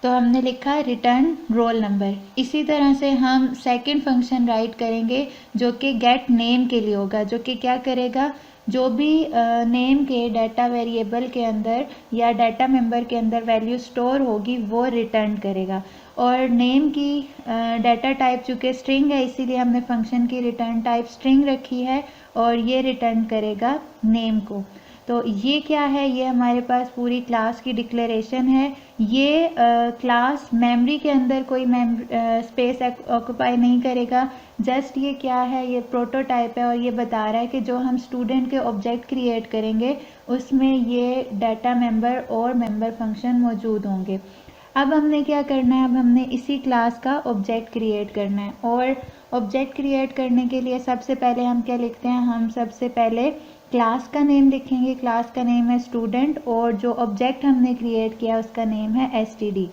तो हमने लिखा रिटर्न रोल नंबर। इसी तरह से हम सेकंड फंक्शन राइट करेंगे जो कि गेट नेम के लिए होगा, जो कि क्या करेगा, जो भी नेम के डाटा वेरिएबल के अंदर या डाटा मेंबर के अंदर वैल्यू स्टोर होगी वो रिटर्न करेगा। और नेम की डाटा टाइप चूँकि स्ट्रिंग है, इसीलिए हमने फंक्शन की रिटर्न टाइप स्ट्रिंग रखी है, और ये रिटर्न करेगा नेम को। तो ये क्या है, ये हमारे पास पूरी क्लास की डिक्लेरेशन है। ये क्लास मेमोरी के अंदर कोई स्पेस ऑक्यूपाई नहीं करेगा, जस्ट ये क्या है, ये प्रोटोटाइप है, और ये बता रहा है कि जो हम स्टूडेंट के ऑब्जेक्ट क्रिएट करेंगे उसमें ये डाटा मेंबर और मेंबर फंक्शन मौजूद होंगे। अब हमने क्या करना है, अब हमने इसी क्लास का ऑब्जेक्ट क्रिएट करना है। और ऑब्जेक्ट क्रिएट करने के लिए सबसे पहले हम क्या लिखते हैं, हम सबसे पहले क्लास का नेम लिखेंगे। क्लास का नेम है स्टूडेंट, और जो ऑब्जेक्ट हमने क्रिएट किया उसका नेम है std।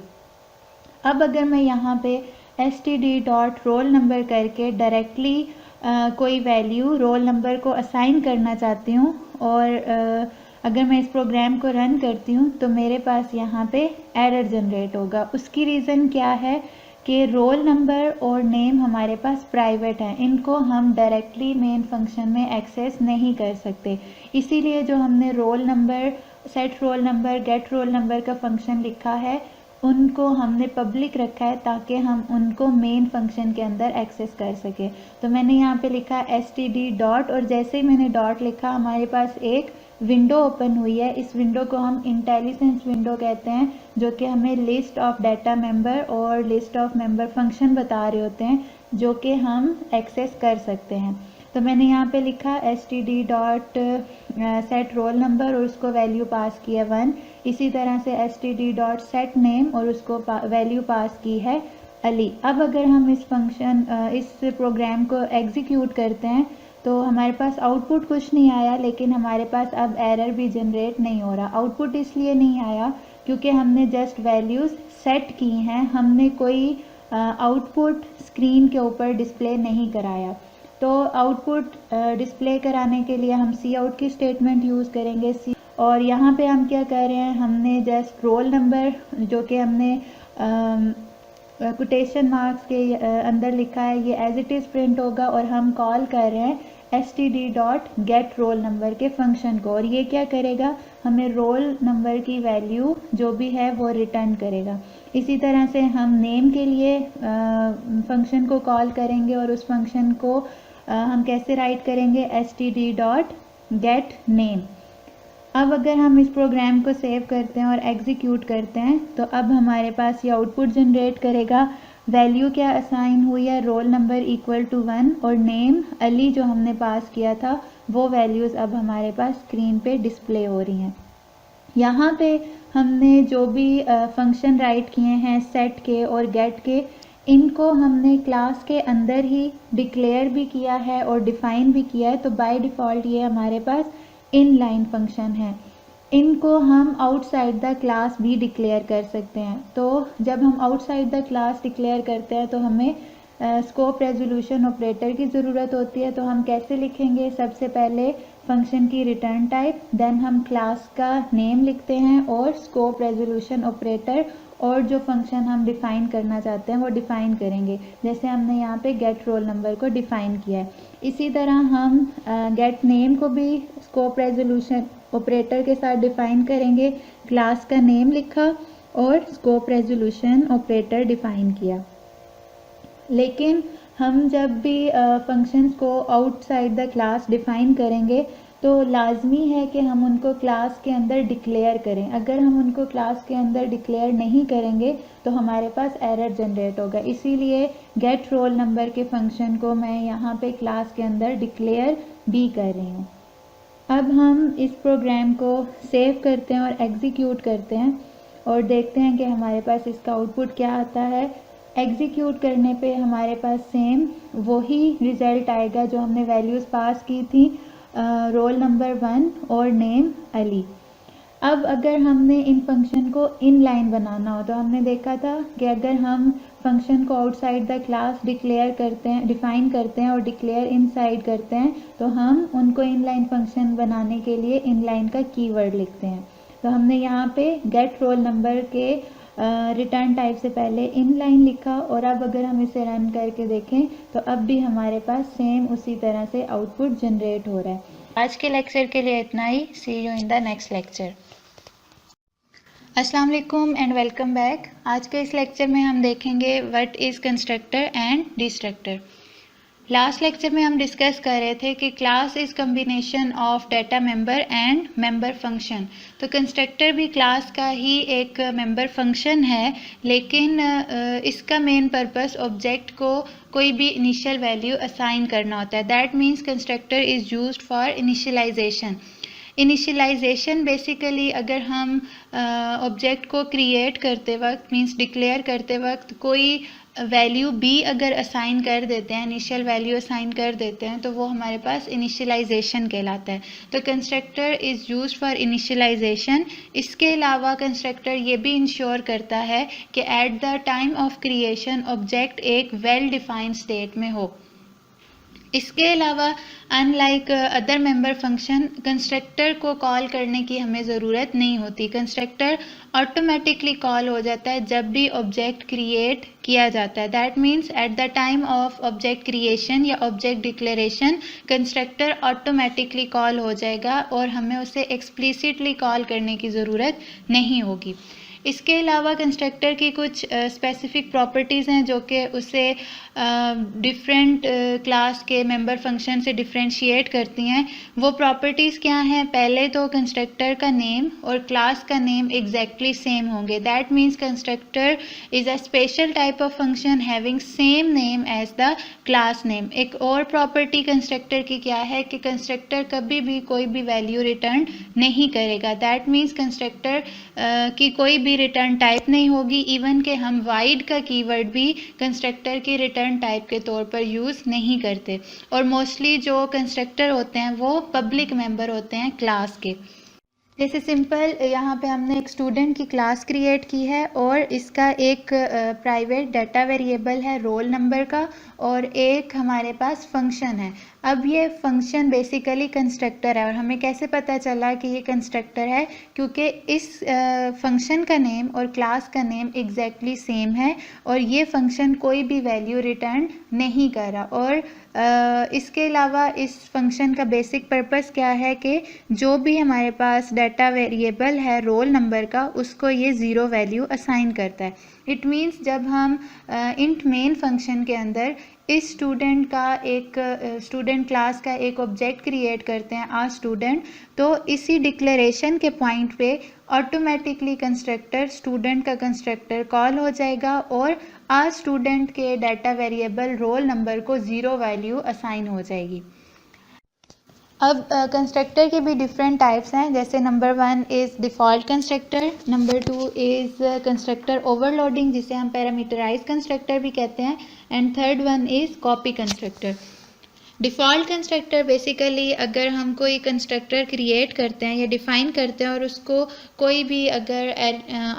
अब अगर मैं यहाँ पे std डॉट रोल नंबर करके डायरेक्टली कोई वैल्यू रोल नंबर को असाइन करना चाहती हूँ, और अगर मैं इस प्रोग्राम को रन करती हूँ तो मेरे पास यहाँ पे एरर जनरेट होगा। उसकी रीज़न क्या है कि रोल नंबर और नेम हमारे पास प्राइवेट हैं, इनको हम डायरेक्टली मेन फंक्शन में एक्सेस नहीं कर सकते। इसीलिए जो हमने roll number, set roll number, get roll number का फंक्शन लिखा है उनको हमने पब्लिक रखा है ताकि हम उनको मेन फंक्शन के अंदर एक्सेस कर सके। तो मैंने यहाँ पे लिखा std डॉट, और जैसे ही मैंने डॉट लिखा हमारे पास एक विंडो ओपन हुई है। इस विंडो को हम इंटेलिजेंस विंडो कहते हैं, जो कि हमें लिस्ट ऑफ डाटा मेंबर और लिस्ट ऑफ मेंबर फंक्शन बता रहे होते हैं जो कि हम एक्सेस कर सकते हैं। तो मैंने यहाँ पे लिखा std dot set roll number और उसको वैल्यू पास की है 1। इसी तरह से std डॉट सेट नेम और उसको वैल्यू पास की है अली। अब अगर हम इस फंक्शन इस प्रोग्राम को एग्जीक्यूट करते हैं तो हमारे पास आउटपुट कुछ नहीं आया, लेकिन हमारे पास अब एरर भी जनरेट नहीं हो रहा। आउटपुट इसलिए नहीं आया क्योंकि हमने जस्ट वैल्यूज़ सेट की हैं, हमने कोई आउटपुट स्क्रीन के ऊपर डिस्प्ले नहीं कराया। तो आउटपुट डिस्प्ले कराने के लिए हम सी आउट की स्टेटमेंट यूज़ करेंगे। और यहाँ पे हम क्या कर रहे हैं, हमने जस्ट रोल नंबर जो कि हमने कोटेशन मार्क्स के अंदर लिखा है ये एज इट इज़ प्रिंट होगा, और हम कॉल कर रहे हैं std.getRoll के फंक्शन को, और ये क्या करेगा, हमें रोल नंबर की वैल्यू जो भी है वो रिटर्न करेगा। इसी तरह से हम नेम के लिए फंक्शन को कॉल करेंगे, और उस फंक्शन को हम कैसे राइट करेंगे, std.getName। अब अगर हम इस प्रोग्राम को सेव करते हैं और एग्जीक्यूट करते हैं तो अब हमारे पास ये आउटपुट जनरेट करेगा। वैल्यू क्या असाइन हुई है, रोल नंबर इक्वल टू 1, और नेम अली जो हमने पास किया था वो वैल्यूज़ अब हमारे पास स्क्रीन पे डिस्प्ले हो रही हैं। यहाँ पे हमने जो भी फंक्शन राइट किए हैं सेट के और गेट के, इनको हमने क्लास के अंदर ही डिक्लेयर भी किया है और डिफ़ाइन भी किया है, तो बाय डिफ़ॉल्ट ये हमारे पास इनलाइन फंक्शन है। इनको हम आउटसाइड द क्लास भी डिक्लेयर कर सकते हैं। तो जब हम आउटसाइड द क्लास डिक्लेयर करते हैं तो हमें स्कोप रेजोल्यूशन ऑपरेटर की ज़रूरत होती है। तो हम कैसे लिखेंगे, सबसे पहले फंक्शन की रिटर्न टाइप, देन हम क्लास का नेम लिखते हैं और स्कोप रेजोल्यूशन ऑपरेटर, और जो फंक्शन हम डिफ़ाइन करना चाहते हैं वो डिफ़ाइन करेंगे, जैसे हमने यहाँ पे गेट रोल नंबर को डिफ़ाइन किया है। इसी तरह हम गेट नेम को भी स्कोप रेजोल्यूशन ऑपरेटर के साथ डिफ़ाइन करेंगे, क्लास का नेम लिखा और स्कोप रेजोल्यूशन ऑपरेटर डिफ़ाइन किया। लेकिन हम जब भी फंक्शंस को आउटसाइड द क्लास डिफ़ाइन करेंगे तो लाजमी है कि हम उनको क्लास के अंदर डिक्लेयर करें। अगर हम उनको क्लास के अंदर डिक्लेयर नहीं करेंगे तो हमारे पास एरर जनरेट होगा। इसीलिए गेट रोल नंबर के फंक्शन को मैं यहाँ पे क्लास के अंदर डिक्लेयर भी कर रही हूँ। अब हम इस प्रोग्राम को सेव करते हैं और एग्जीक्यूट करते हैं और देखते हैं कि हमारे पास इसका आउटपुट क्या आता है। एग्जीक्यूट करने पे हमारे पास सेम वही रिज़ल्ट आएगा जो हमने वैल्यूज़ पास की थी, रोल नंबर 1 और नेम अली। अब अगर हमने इन फंक्शन को इन लाइन बनाना हो तो हमने देखा था कि अगर हम फंक्शन को आउटसाइड द क्लास डिक्लेयर करते हैं, डिफ़ाइन करते हैं और डिक्लेयर इनसाइड करते हैं तो हम उनको इनलाइन फंक्शन बनाने के लिए इनलाइन का कीवर्ड लिखते हैं। तो हमने यहाँ पे गेट रोल नंबर के रिटर्न टाइप से पहले इनलाइन लिखा, और अब अगर हम इसे रन करके देखें तो अब भी हमारे पास सेम उसी तरह से आउटपुट जनरेट हो रहा है। आज के लेक्चर के लिए इतना ही। See you in the next lecture. अस्सलाम वालेकुम एंड वेलकम बैक। आज के इस लेक्चर में हम देखेंगे what is constructor and destructor. Last lecture में हम डिस्कस कर रहे थे कि class is combination of data member and member function. तो कंस्ट्रक्टर भी क्लास का ही एक मेंबर फंक्शन है, लेकिन इसका मेन पर्पस ऑब्जेक्ट को कोई भी इनिशियल वैल्यू असाइन करना होता है। That means constructor is used for initialization. Initialization basically अगर हम ऑब्जेक्ट को क्रिएट करते वक्त मीन्स डिक्लेयर करते वक्त कोई वैल्यू बी अगर असाइन कर देते हैं, इनिशियल वैल्यू असाइन कर देते हैं, तो वो हमारे पास इनिशियलाइजेशन कहलाता है। तो constructor is used for initialization. इसके अलावा कंस्ट्रक्टर ये भी इंश्योर करता है कि at the time of creation object एक वेल डिफाइंड स्टेट में हो। इसके अलावा unlike other member function, constructor को कॉल करने की हमें ज़रूरत नहीं होती। कंस्ट्रक्टर ऑटोमेटिकली कॉल हो जाता है जब भी ऑब्जेक्ट क्रिएट किया जाता है। That means at the time of object creation या object declaration constructor automatically call हो जाएगा और हमें उसे एक्सप्लिसिटली कॉल करने की ज़रूरत नहीं होगी। इसके अलावा कंस्ट्रक्टर की कुछ स्पेसिफिक प्रॉपर्टीज़ हैं जो कि उसे डिफरेंट क्लास के मेंबर फंक्शन से डिफ्रेंशिएट करती हैं। वो प्रॉपर्टीज़ क्या हैं? पहले तो कंस्ट्रक्टर का नेम और क्लास का नेम एग्जैक्टली सेम होंगे। That means constructor is a special type of function having same name as the class name. एक और प्रॉपर्टी कंस्ट्रक्टर की क्या है कि कंस्ट्रक्टर कभी भी कोई भी वैल्यू रिटर्न नहीं करेगा। दैट मीन्स कंस्ट्रक्टर की कोई भी रिटर्न टाइप नहीं होगी। इवन के हम वाइड का कीवर्ड भी कंस्ट्रक्टर के रिटर्न टाइप के तौर पर यूज़ नहीं करते। और मोस्टली जो कंस्ट्रक्टर होते हैं वो पब्लिक मेंबर होते हैं क्लास के। जैसे सिंपल यहाँ पे हमने एक स्टूडेंट की क्लास क्रिएट की है और इसका एक प्राइवेट डाटा वेरिएबल है रोल नंबर का और एक हमारे पास फंक्शन है। अब ये फंक्शन बेसिकली कंस्ट्रक्टर है और हमें कैसे पता चला कि ये कंस्ट्रक्टर है, क्योंकि इस फंक्शन का नेम और क्लास का नेम एग्जैक्टली सेम है और ये फंक्शन कोई भी वैल्यू रिटर्न नहीं कर रहा। और इसके अलावा इस फंक्शन का बेसिक पर्पस क्या है कि जो भी हमारे पास डाटा वेरिएबल है रोल नंबर का उसको ये ज़ीरो वैल्यू असाइन करता है। इट मीन्स जब हम इंट मेन फंक्शन के अंदर इस स्टूडेंट का एक स्टूडेंट क्लास का एक ऑब्जेक्ट क्रिएट करते हैं आ स्टूडेंट, तो इसी डिक्लेरेशन के पॉइंट पे ऑटोमेटिकली कंस्ट्रक्टर स्टूडेंट का कंस्ट्रक्टर कॉल हो जाएगा और आ स्टूडेंट के डाटा वेरिएबल रोल नंबर को ज़ीरो वैल्यू असाइन हो जाएगी। अब कंस्ट्रक्टर के भी डिफरेंट टाइप्स हैं, जैसे number 1 is default constructor, number 2 is constructor overloading जिसे हम पैरामीटराइज कंस्ट्रक्टर भी कहते हैं, and third one is copy constructor. Default constructor basically अगर हम कोई कंस्ट्रक्टर क्रिएट करते हैं या डिफ़ाइन करते हैं और उसको कोई भी अगर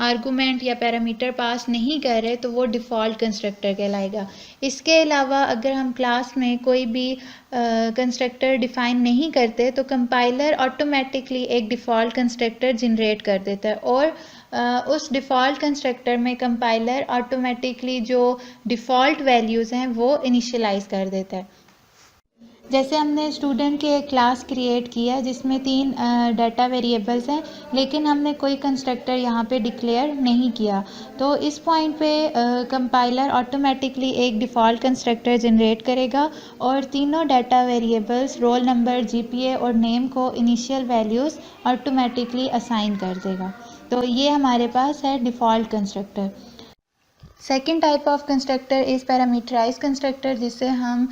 आर्गूमेंट या पैरामीटर पास नहीं कर रहे तो वो डिफ़ॉल्ट कंस्ट्रक्टर कहलाएगा। इसके अलावा अगर हम क्लास में कोई भी कंस्ट्रक्टर डिफ़ाइन नहीं करते तो कंपाइलर ऑटोमेटिकली एक डिफ़ॉल्ट कंस्ट्रक्टर जनरेट कर देता है और उस डिफ़ॉल्ट कंस्ट्रक्टर में कंपाइलर ऑटोमेटिकली जो डिफ़ॉल्ट वैल्यूज़ हैं वो इनिशियलाइज़ कर देता है। जैसे हमने स्टूडेंट की एक क्लास क्रिएट की है जिसमें 3 डाटा वेरिएबल्स हैं, लेकिन हमने कोई कंस्ट्रक्टर यहाँ पे डिक्लेयर नहीं किया, तो इस पॉइंट पे कंपाइलर ऑटोमेटिकली एक डिफ़ॉल्ट कंस्ट्रक्टर जनरेट करेगा और तीनों data variables roll number, GPA और नेम को इनिशियल वैल्यूज़ ऑटोमेटिकली असाइन कर देगा। तो ये हमारे पास है default constructor. Second type of constructor is parameterize constructor जिसे हम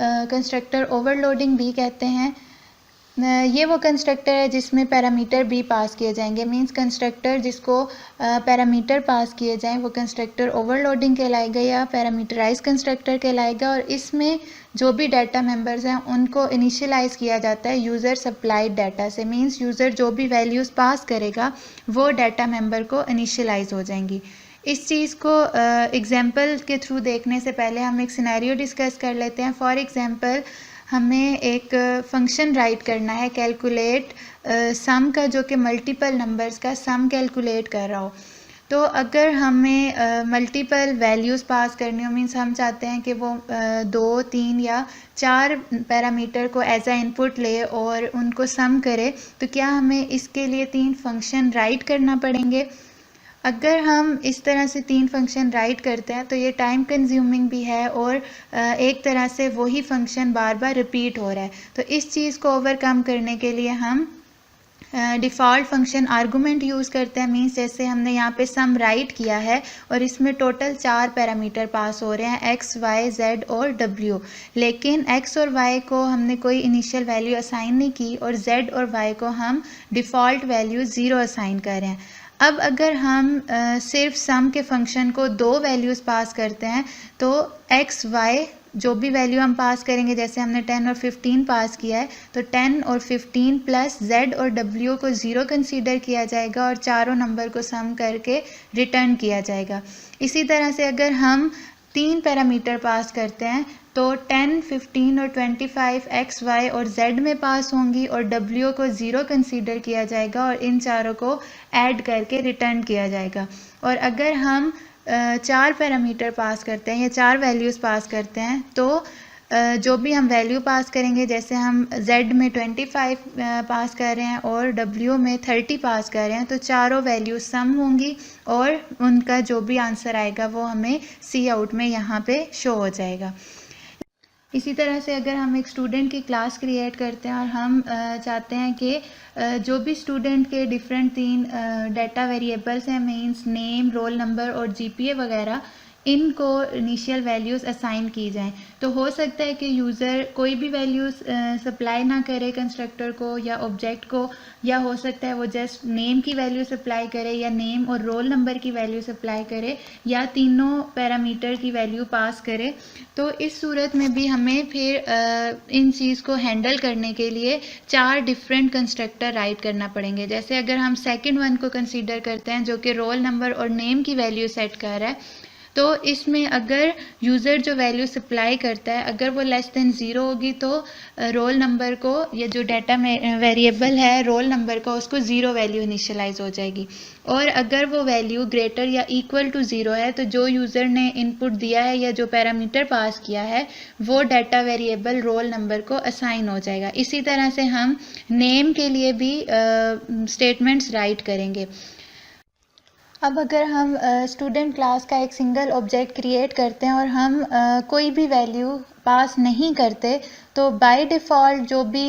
कंस्ट्रक्टर ओवरलोडिंग भी कहते हैं। ये वो कंस्ट्रक्टर है जिसमें पैरामीटर भी पास किए जाएंगे, मींस कंस्ट्रक्टर जिसको पैरामीटर पास किए जाएं वो कंस्ट्रक्टर ओवरलोडिंग कहलाएगा या पैरामीटराइज कंस्ट्रक्टर कहलाएगा। और इसमें जो भी डाटा मेंबर्स हैं उनको इनिशियलाइज किया जाता है यूज़र सप्लाइड डाटा से, मींस यूज़र जो भी वैल्यूज़ पास करेगा वो डाटा मेंबर को इनिशियलाइज हो जाएंगी। इस चीज़ को एग्जाम्पल के थ्रू देखने से पहले हम एक सिनेरियो डिस्कस कर लेते हैं। फॉर एग्जांपल हमें एक फंक्शन राइट करना है कैलकुलेट सम का, जो कि मल्टीपल नंबर्स का सम कैलकुलेट कर रहा हो। तो अगर हमें मल्टीपल वैल्यूज़ पास करनी हो, मीन्स हम चाहते हैं कि वो 2, 3 या 4 पैरामीटर को एज आ इनपुट ले और उनको सम करे, तो क्या हमें इसके लिए 3 फंक्शन राइट करना पड़ेंगे। अगर हम इस तरह से 3 फंक्शन राइट करते हैं तो ये टाइम कंज्यूमिंग भी है और एक तरह से वही फंक्शन बार बार रिपीट हो रहा है। तो इस चीज़ को ओवरकम करने के लिए हम डिफ़ॉल्ट फंक्शन आर्गूमेंट यूज़ करते हैं, मीन्स जैसे हमने यहाँ पे सम राइट किया है और इसमें टोटल 4 पैरामीटर पास हो रहे हैं x, y, z और w, लेकिन x और y को हमने कोई इनिशियल वैल्यू असाइन नहीं की और z और y को हम डिफ़ॉल्ट वैल्यू 0 असाइन कर रहे हैं। अब अगर हम सिर्फ सम के फंक्शन को 2 वैल्यूज़ पास करते हैं तो x, y जो भी वैल्यू हम पास करेंगे, जैसे हमने 10 और 15 पास किया है तो 10 और 15 प्लस z और w को 0 कंसीडर किया जाएगा और चारों नंबर को सम करके रिटर्न किया जाएगा। इसी तरह से अगर हम 3 पैरामीटर पास करते हैं तो 10, 15 और 25 x, y और z में पास होंगी और w को 0 कंसीडर किया जाएगा और इन चारों को ऐड करके रिटर्न किया जाएगा। और अगर हम 4 पैरामीटर पास करते हैं या 4 वैल्यूज़ पास करते हैं तो जो भी हम वैल्यू पास करेंगे, जैसे हम z में 25 पास कर रहे हैं और w में 30 पास कर रहे हैं, तो चारों वैल्यू सम होंगी और उनका जो भी आंसर आएगा वो हमें सी आउट में यहाँ पे शो हो जाएगा। इसी तरह से अगर हम एक स्टूडेंट की क्लास क्रिएट करते हैं और हम चाहते हैं कि जो भी स्टूडेंट के डिफरेंट 3 डाटा वेरिएबल्स हैं, मींस नेम, रोल नंबर और जीपीए वगैरह, इनको इनिशियल वैल्यूज़ असाइन की जाएं। तो हो सकता है कि यूज़र कोई भी वैल्यूज़ सप्लाई ना करे कंस्ट्रक्टर को या ऑब्जेक्ट को, या हो सकता है वो जस्ट नेम की वैल्यू सप्लाई करे या नेम और रोल नंबर की वैल्यू सप्लाई करे या तीनों पैरामीटर की वैल्यू पास करे। तो इस सूरत में भी हमें फिर इन चीज़ को हैंडल करने के लिए 4 डिफरेंट कंस्ट्रक्टर राइट करना पड़ेंगे। जैसे अगर हम सेकंड वन को कंसीडर करते हैं जो कि रोल नंबर और नेम की वैल्यू सेट कर रहा है, तो इसमें अगर यूज़र जो वैल्यू सप्लाई करता है अगर वो लेस देन 0 होगी तो रोल नंबर को, या जो डाटा में वेरिएबल है रोल नंबर का, उसको 0 वैल्यू इनिशियलाइज हो जाएगी। और अगर वो वैल्यू ग्रेटर या इक्वल टू 0 है तो जो यूज़र ने इनपुट दिया है या जो पैरामीटर पास किया है वो डाटा वेरिएबल रोल नंबर को असाइन हो जाएगा। इसी तरह से हम नेम के लिए भी स्टेटमेंट्स राइट करेंगे। अब अगर हम स्टूडेंट क्लास का एक सिंगल ऑब्जेक्ट क्रिएट करते हैं और हम कोई भी वैल्यू पास नहीं करते, तो बाय डिफ़ॉल्ट जो भी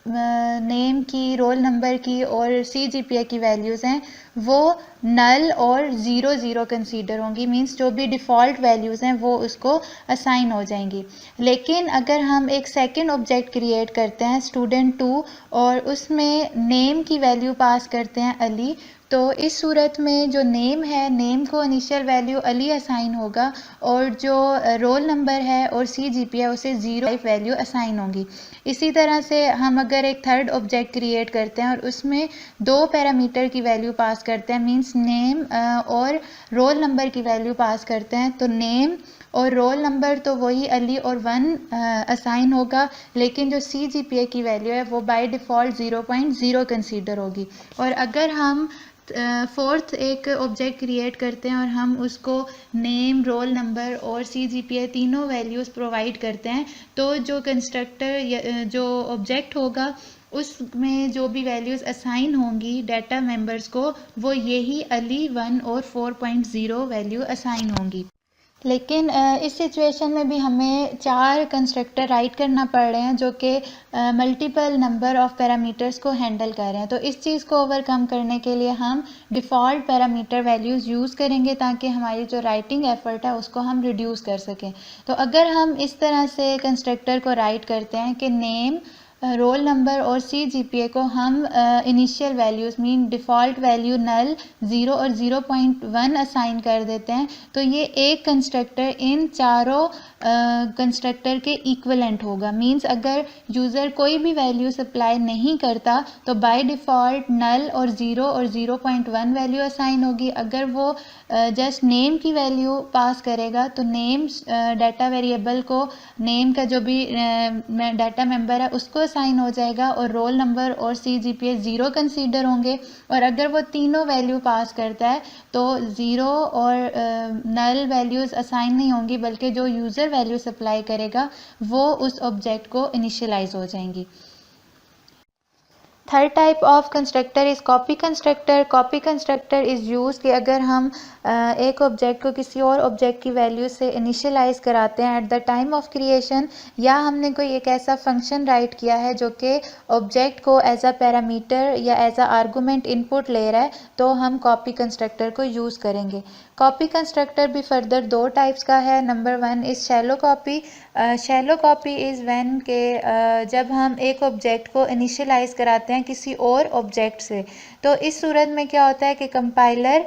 नेम की, रोल नंबर की और CGPA की वैल्यूज़ हैं वो नल और 0 0 कंसीडर होंगी। मींस जो भी डिफ़ॉल्ट वैल्यूज़ हैं वो उसको असाइन हो जाएंगी। लेकिन अगर हम एक सेकंड ऑब्जेक्ट क्रिएट करते हैं स्टूडेंट 2 और उसमें नेम की वैल्यू पास करते हैं अली, तो इस सूरत में जो नेम है, नेम को इनिशियल वैल्यू अली असाइन होगा और जो रोल नंबर है और CGPA उसे 0 वैल्यू असाइन होगी। इसी तरह से हम अगर एक थर्ड ऑब्जेक्ट क्रिएट करते हैं और उसमें 2 पैरामीटर की वैल्यू पास करते हैं, मींस नेम और रोल नंबर की वैल्यू पास करते हैं, तो नेम और रोल नंबर तो वही अली और 1 असाइन होगा, लेकिन जो CGPA की वैल्यू है वो बाय डिफ़ॉल्ट 0.0 कंसीडर होगी। और अगर हम फोर्थ एक ऑब्जेक्ट क्रिएट करते हैं और हम उसको नेम, रोल नंबर और CGPA तीनों वैल्यूज़ प्रोवाइड करते हैं, तो जो कंस्ट्रक्टर जो ऑब्जेक्ट होगा उसमें जो भी वैल्यूज़ असाइन होंगी डाटा मेंबर्स को वो यही अली 1 और 4.0 वैल्यू असाइन होंगी। लेकिन इस सिचुएशन में भी हमें 4 कंस्ट्रक्टर राइट करना पड़ रहे हैं जो कि मल्टीपल नंबर ऑफ पैरामीटर्स को हैंडल कर रहे हैं। तो इस चीज़ को ओवरकम करने के लिए हम डिफ़ॉल्ट पैरामीटर वैल्यूज़ यूज़ करेंगे ताकि हमारी जो राइटिंग एफर्ट है उसको हम रिड्यूस कर सकें। तो अगर हम इस तरह से कंस्ट्रक्टर को राइट करते हैं कि नेम, रोल नंबर और CGPA को हम initial values mean default value null, 0 और 0.1 असाइन कर देते हैं, तो ये एक कंस्ट्रक्टर इन चारों कंस्ट्रक्टर के इक्वलेंट होगा। मींस अगर यूज़र कोई भी वैल्यू सप्लाई नहीं करता तो बाय डिफ़ॉल्ट नल और 0 और 0.1 वैल्यू असाइन होगी। अगर वो जस्ट नेम की वैल्यू पास करेगा तो नेम डाटा वेरिएबल को, नेम का जो भी डाटा मेंबर है उसको असाइन हो जाएगा और रोल नंबर और CGPA 0 कंसीडर होंगे। और अगर वो तीनों वैल्यू पास करता है तो 0 और नल वैल्यूज़ असाइन नहीं होंगी, बल्कि जो यूज़र वैल्यू सप्लाई करेगा वो उस ऑब्जेक्ट को इनिशियलाइज हो जाएंगी। Third type of constructor is copy constructor. Copy constructor is use कि अगर हम एक ऑब्जेक्ट को किसी और ऑब्जेक्ट की वैल्यू से इनिशियलाइज कराते हैं eight the time of creation, या हमने कोई एक ऐसा फंक्शन राइट किया है जो कि ऑब्जेक्ट को एज अ पैरामीटर या एज अ आर्गूमेंट इनपुट ले रहा है, तो हम कॉपी कंस्ट्रक्टर को यूज़ करेंगे। कॉपी कंस्ट्रक्टर भी फर्दर 2 टाइप्स का है। Number 1 is shallow copy. Shallow copy is when के जब हम एक ऑब्जेक्ट को इनिशियलाइज कराते हैं किसी और ऑब्जेक्ट से, तो इस सूरत में क्या होता है कि कंपाइलर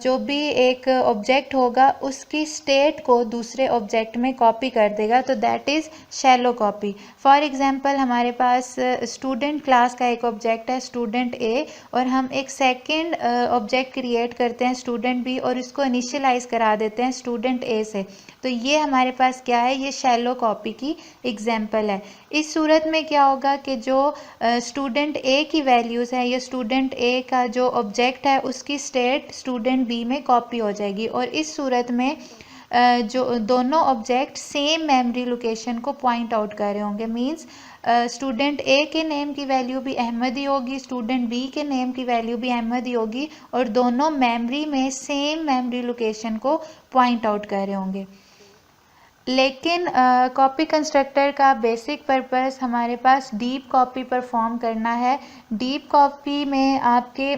जो भी एक ऑब्जेक्ट होगा उसकी स्टेट को दूसरे ऑब्जेक्ट में कॉपी कर देगा, तो that is shallow copy. For example हमारे पास स्टूडेंट क्लास का एक ऑब्जेक्ट है स्टूडेंट A, और हम एक सेकंड ऑब्जेक्ट क्रिएट करते हैं स्टूडेंट B और इसको इनिशियलाइज करा देते हैं स्टूडेंट A से, तो ये हमारे पास क्या है, ये शैलो कॉपी की एग्जांपल है। इस सूरत में क्या होगा कि जो स्टूडेंट A की वैल्यूज़ है या स्टूडेंट A का जो ऑब्जेक्ट है उसकी स्टेट स्टूडेंट B में कॉपी हो जाएगी, और इस सूरत में जो दोनों ऑब्जेक्ट सेम मेमोरी लोकेशन को पॉइंट आउट कर रहे होंगे। मींस स्टूडेंट A के नेम की वैल्यू भी अहमद ही होगी, स्टूडेंट B के नेम की वैल्यू भी अहमद ही होगी, और दोनों मेमोरी में सेम मेमोरी लोकेशन को पॉइंट आउट कर रहे होंगे। लेकिन कॉपी कंस्ट्रक्टर का बेसिक पर्पस हमारे पास डीप कॉपी परफॉर्म करना है। डीप कॉपी में आपके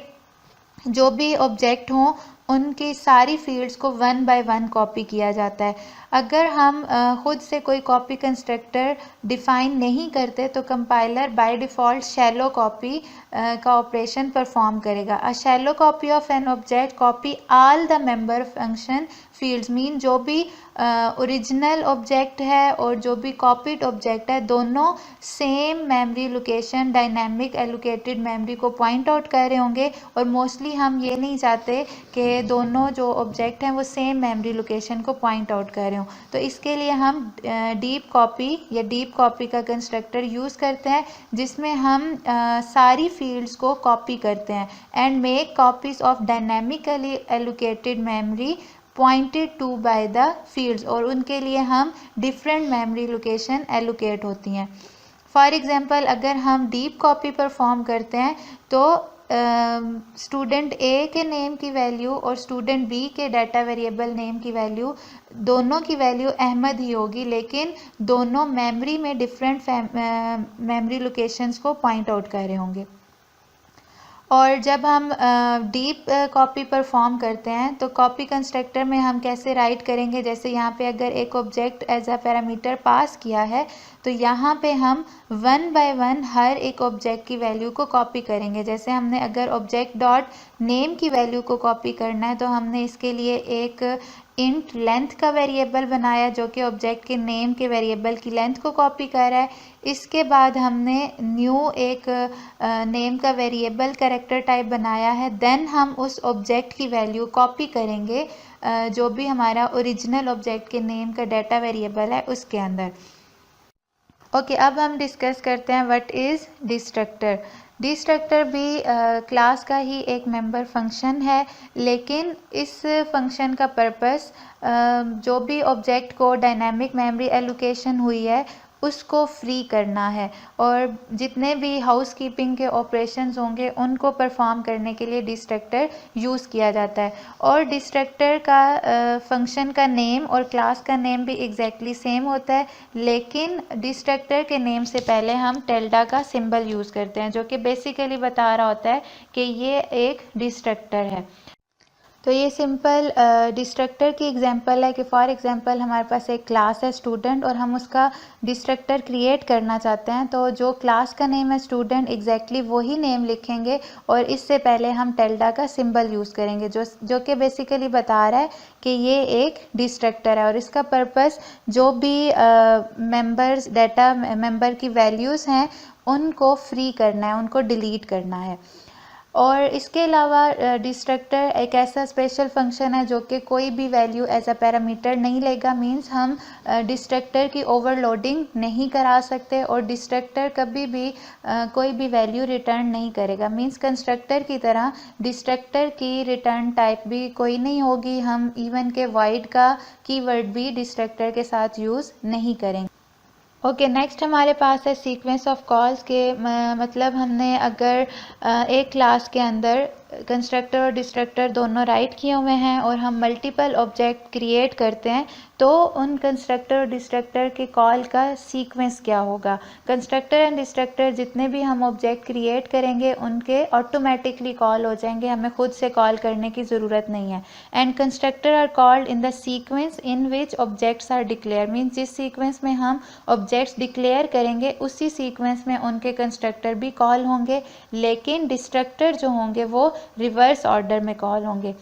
जो भी ऑब्जेक्ट हों उनकी सारी फील्ड्स को 1 बाय 1 कॉपी किया जाता है। अगर हम खुद से कोई कॉपी कंस्ट्रक्टर डिफाइन नहीं करते तो compiler by default shallow copy का ऑपरेशन परफॉर्म करेगा। A shallow copy of an object copy all the member function fields mean जो भी ओरिजिनल ऑब्जेक्ट है और जो भी कॉपीड ऑब्जेक्ट है दोनों same memory location dynamic allocated memory को पॉइंट आउट कर रहे होंगे, और मोस्टली हम ये नहीं चाहते कि दोनों जो ऑब्जेक्ट हैं वो सेम मेमोरी लोकेशन को पॉइंट आउट कर रहे हों। तो इसके लिए हम डीप कॉपी या डीप कॉपी का कंस्ट्रक्टर यूज़ करते हैं जिसमें हम सारी फील्ड्स को कॉपी करते हैं and make copies of dynamically allocated memory pointed to by the fields, और उनके लिए हम डिफरेंट मेमोरी लोकेशन एलोकेट होती हैं। फॉर एग्जांपल अगर हम डीप कॉपी परफॉर्म करते हैं तो स्टूडेंट ए के नेम की वैल्यू और स्टूडेंट बी के डाटा वेरिएबल नेम की वैल्यू दोनों की वैल्यू अहमद ही होगी, लेकिन दोनों मेमोरी में डिफरेंट मेमोरी लोकेशंस को पॉइंट आउट कर रहे होंगे। और जब हम डीप कॉपी परफॉर्म करते हैं तो कॉपी कंस्ट्रक्टर में हम कैसे राइट करेंगे, जैसे यहाँ पे अगर एक object as a parameter pass किया है तो यहाँ पे हम 1 बाय 1 हर एक ऑब्जेक्ट की वैल्यू को कॉपी करेंगे। जैसे हमने अगर ऑब्जेक्ट डॉट नेम की वैल्यू को कॉपी करना है तो हमने इसके लिए एक इंट लेंथ का वेरिएबल बनाया जो कि ऑब्जेक्ट के नेम के वेरिएबल की लेंथ को कॉपी कर रहा है। इसके बाद हमने न्यू एक नेम का वेरिएबल कैरेक्टर टाइप बनाया है। देन हम उस ऑब्जेक्ट की वैल्यू कॉपी करेंगे जो भी हमारा ओरिजिनल ऑब्जेक्ट के नेम का डाटा वेरिएबल है उसके अंदर। ओके, अब हम डिस्कस करते हैं व्हाट इज़ डिस्ट्रक्टर। डिस्ट्रक्टर भी क्लास का ही एक मेंबर फंक्शन है, लेकिन इस फंक्शन का पर्पस जो भी ऑब्जेक्ट को डायनामिक मेमोरी एलोकेशन हुई है उसको फ्री करना है, और जितने भी हाउस कीपिंग के ऑपरेशंस होंगे उनको परफॉर्म करने के लिए डिस्ट्रक्टर यूज़ किया जाता है। और डिस्ट्रक्टर का फंक्शन का नेम और क्लास का नेम भी एग्जैक्टली सेम होता है, लेकिन डिस्ट्रक्टर के नेम से पहले हम टिल्डा का सिंबल यूज़ करते हैं जो कि बेसिकली बता रहा होता है कि ये एक डिस्ट्रक्टर है। तो ये सिंपल डिस्ट्रक्टर की एग्जांपल है कि फॉर एग्जांपल हमारे पास एक क्लास है स्टूडेंट और हम उसका डिस्ट्रक्टर क्रिएट करना चाहते हैं, तो जो क्लास का नेम है स्टूडेंट एग्जैक्टली वही नेम लिखेंगे और इससे पहले हम टिल्डा का सिंबल यूज़ करेंगे जो कि बेसिकली बता रहा है कि ये एक डिस्ट्रक्टर है। और इसका पर्पस जो भी मेंबर्स डाटा मेंबर की वैल्यूज़ हैं उनको फ्री करना है, उनको डिलीट करना है। और इसके अलावा डिस्ट्रक्टर एक ऐसा स्पेशल फंक्शन है जो कि कोई भी वैल्यू एज अ पैरामीटर नहीं लेगा। मींस हम डिस्ट्रक्टर की ओवरलोडिंग नहीं करा सकते और डिस्ट्रक्टर कभी भी कोई भी वैल्यू रिटर्न नहीं करेगा। मींस कंस्ट्रक्टर की तरह डिस्ट्रक्टर की रिटर्न टाइप भी कोई नहीं होगी। हम इवन के वॉइड का कीवर्ड भी डिस्ट्रक्टर के साथ यूज़ नहीं करेंगे। ओके, नेक्स्ट हमारे पास है सीक्वेंस ऑफ कॉल्स के मतलब हमने अगर एक क्लास के अंदर कंस्ट्रक्टर और डिस्ट्रक्टर दोनों राइट किए हुए हैं और हम मल्टीपल ऑब्जेक्ट क्रिएट करते हैं तो उन कंस्ट्रक्टर और डिस्ट्रक्टर के कॉल का सीक्वेंस क्या होगा। कंस्ट्रक्टर एंड डिस्ट्रक्टर जितने भी हम ऑब्जेक्ट क्रिएट करेंगे उनके ऑटोमेटिकली कॉल हो जाएंगे, हमें खुद से कॉल करने की ज़रूरत नहीं है। And constructor are called in the sequence in which objects are declare. Means जिस सीक्वेंस में हम ऑब्जेक्ट्स डिक्लेयर करेंगे उसी सीक्वेंस में उनके कंस्ट्रक्टर भी कॉल होंगे, लेकिन डिस्ट्रक्टर जो होंगे वो रिवर्स ऑर्डर में कॉल होंगे।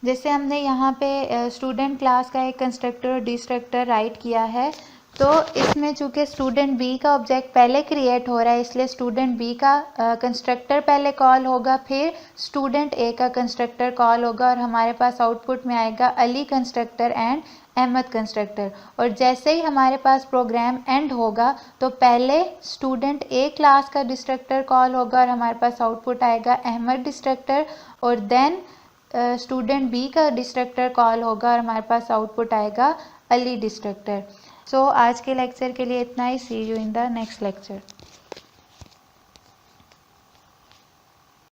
जैसे हमने यहाँ पे स्टूडेंट क्लास का एक कंस्ट्रक्टर और डिस्ट्रक्टर राइट किया है, तो इसमें चूँकि स्टूडेंट बी का ऑब्जेक्ट पहले क्रिएट हो रहा है इसलिए स्टूडेंट बी का कंस्ट्रक्टर पहले कॉल होगा, फिर स्टूडेंट ए का कंस्ट्रक्टर कॉल होगा और हमारे पास आउटपुट में आएगा Ali constructor and Ahmed constructor. और जैसे ही हमारे पास प्रोग्राम एंड होगा तो पहले स्टूडेंट ए क्लास का डिस्ट्रक्टर कॉल होगा और हमारे पास आउटपुट आएगा अहमद डिस्ट्रक्टर, और देन स्टूडेंट बी का डिस्ट्रक्टर कॉल होगा और हमारे पास आउटपुट आएगा अली डिस्ट्रक्टर। सो आज के लेक्चर के लिए इतना ही। See you in the next lecture.